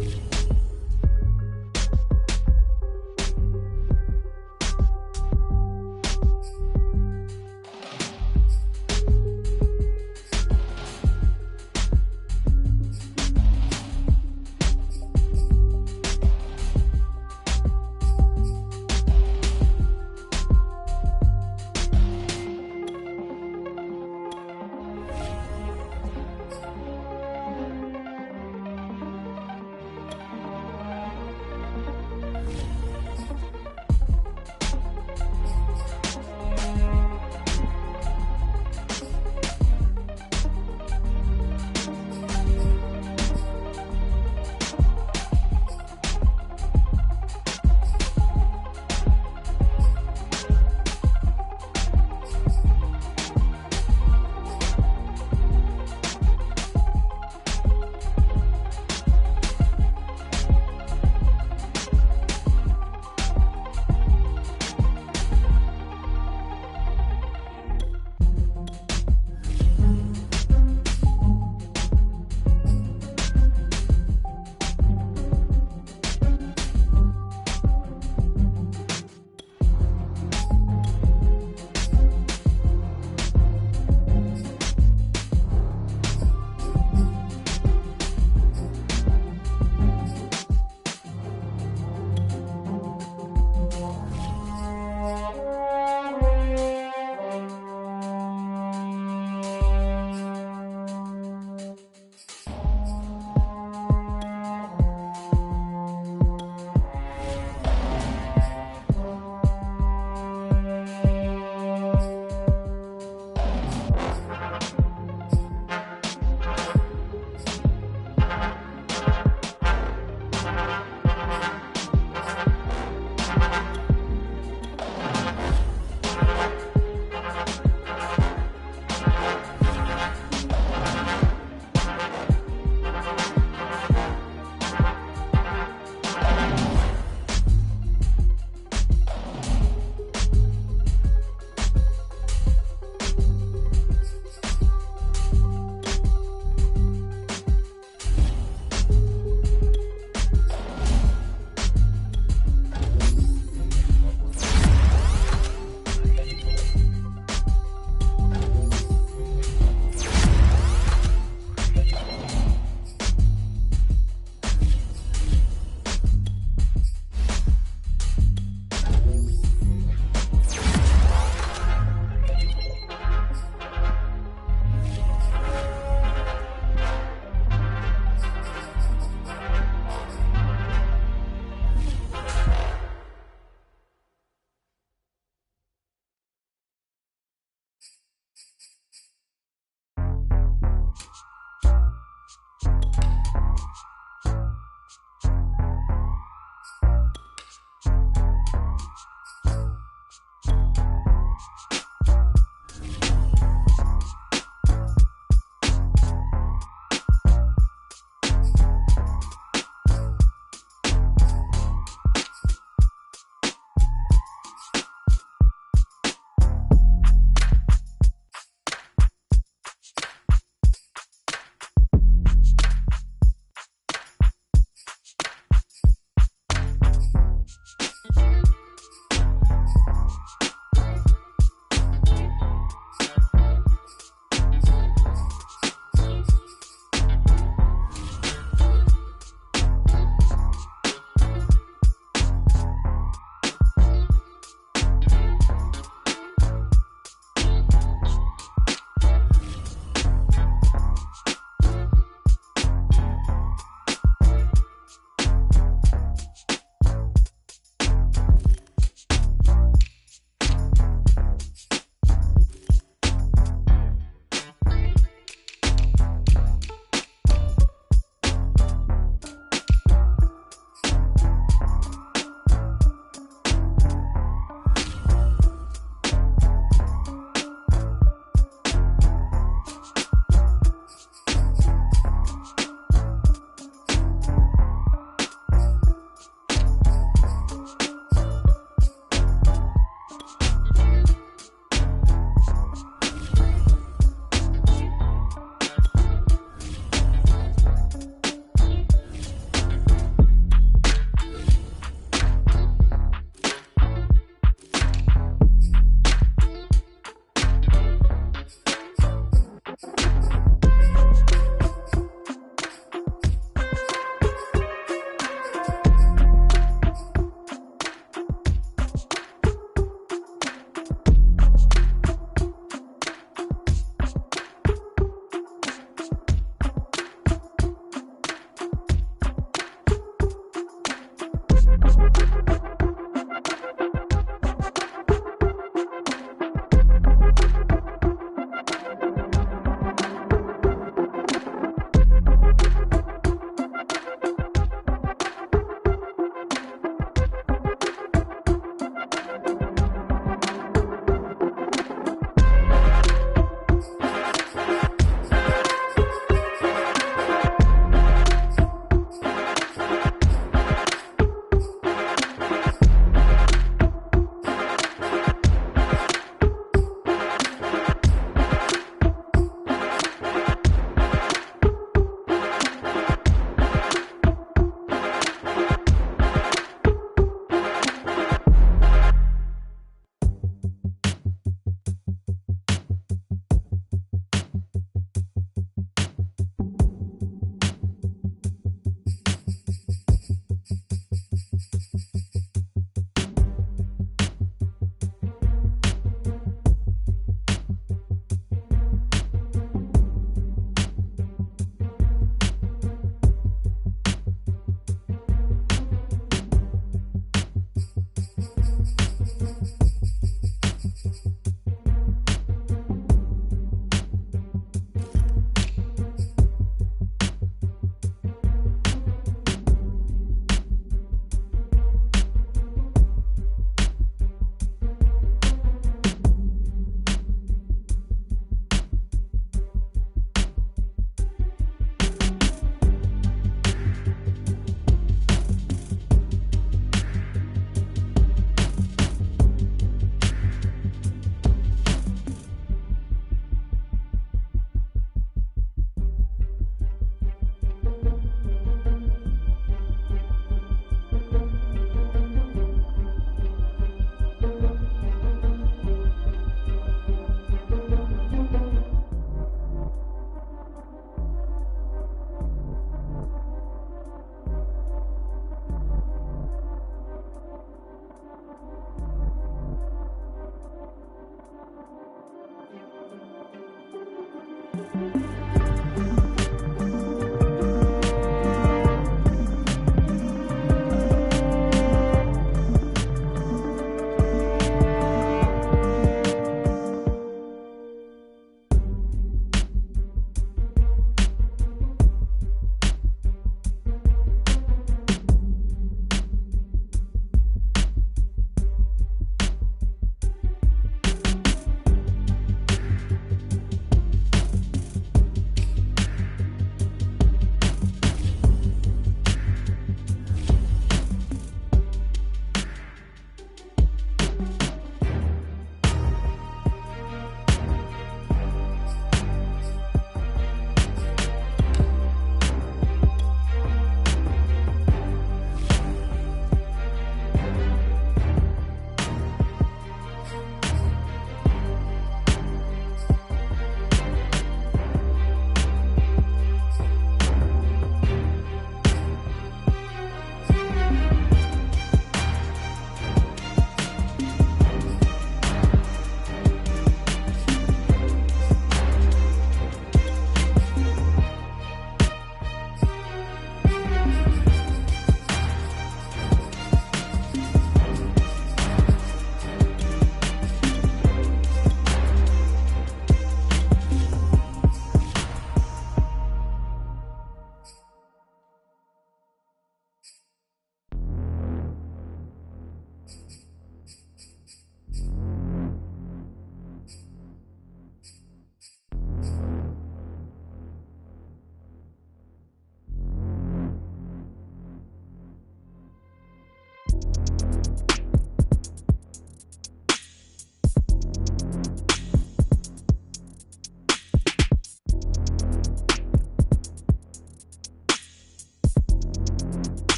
Denver.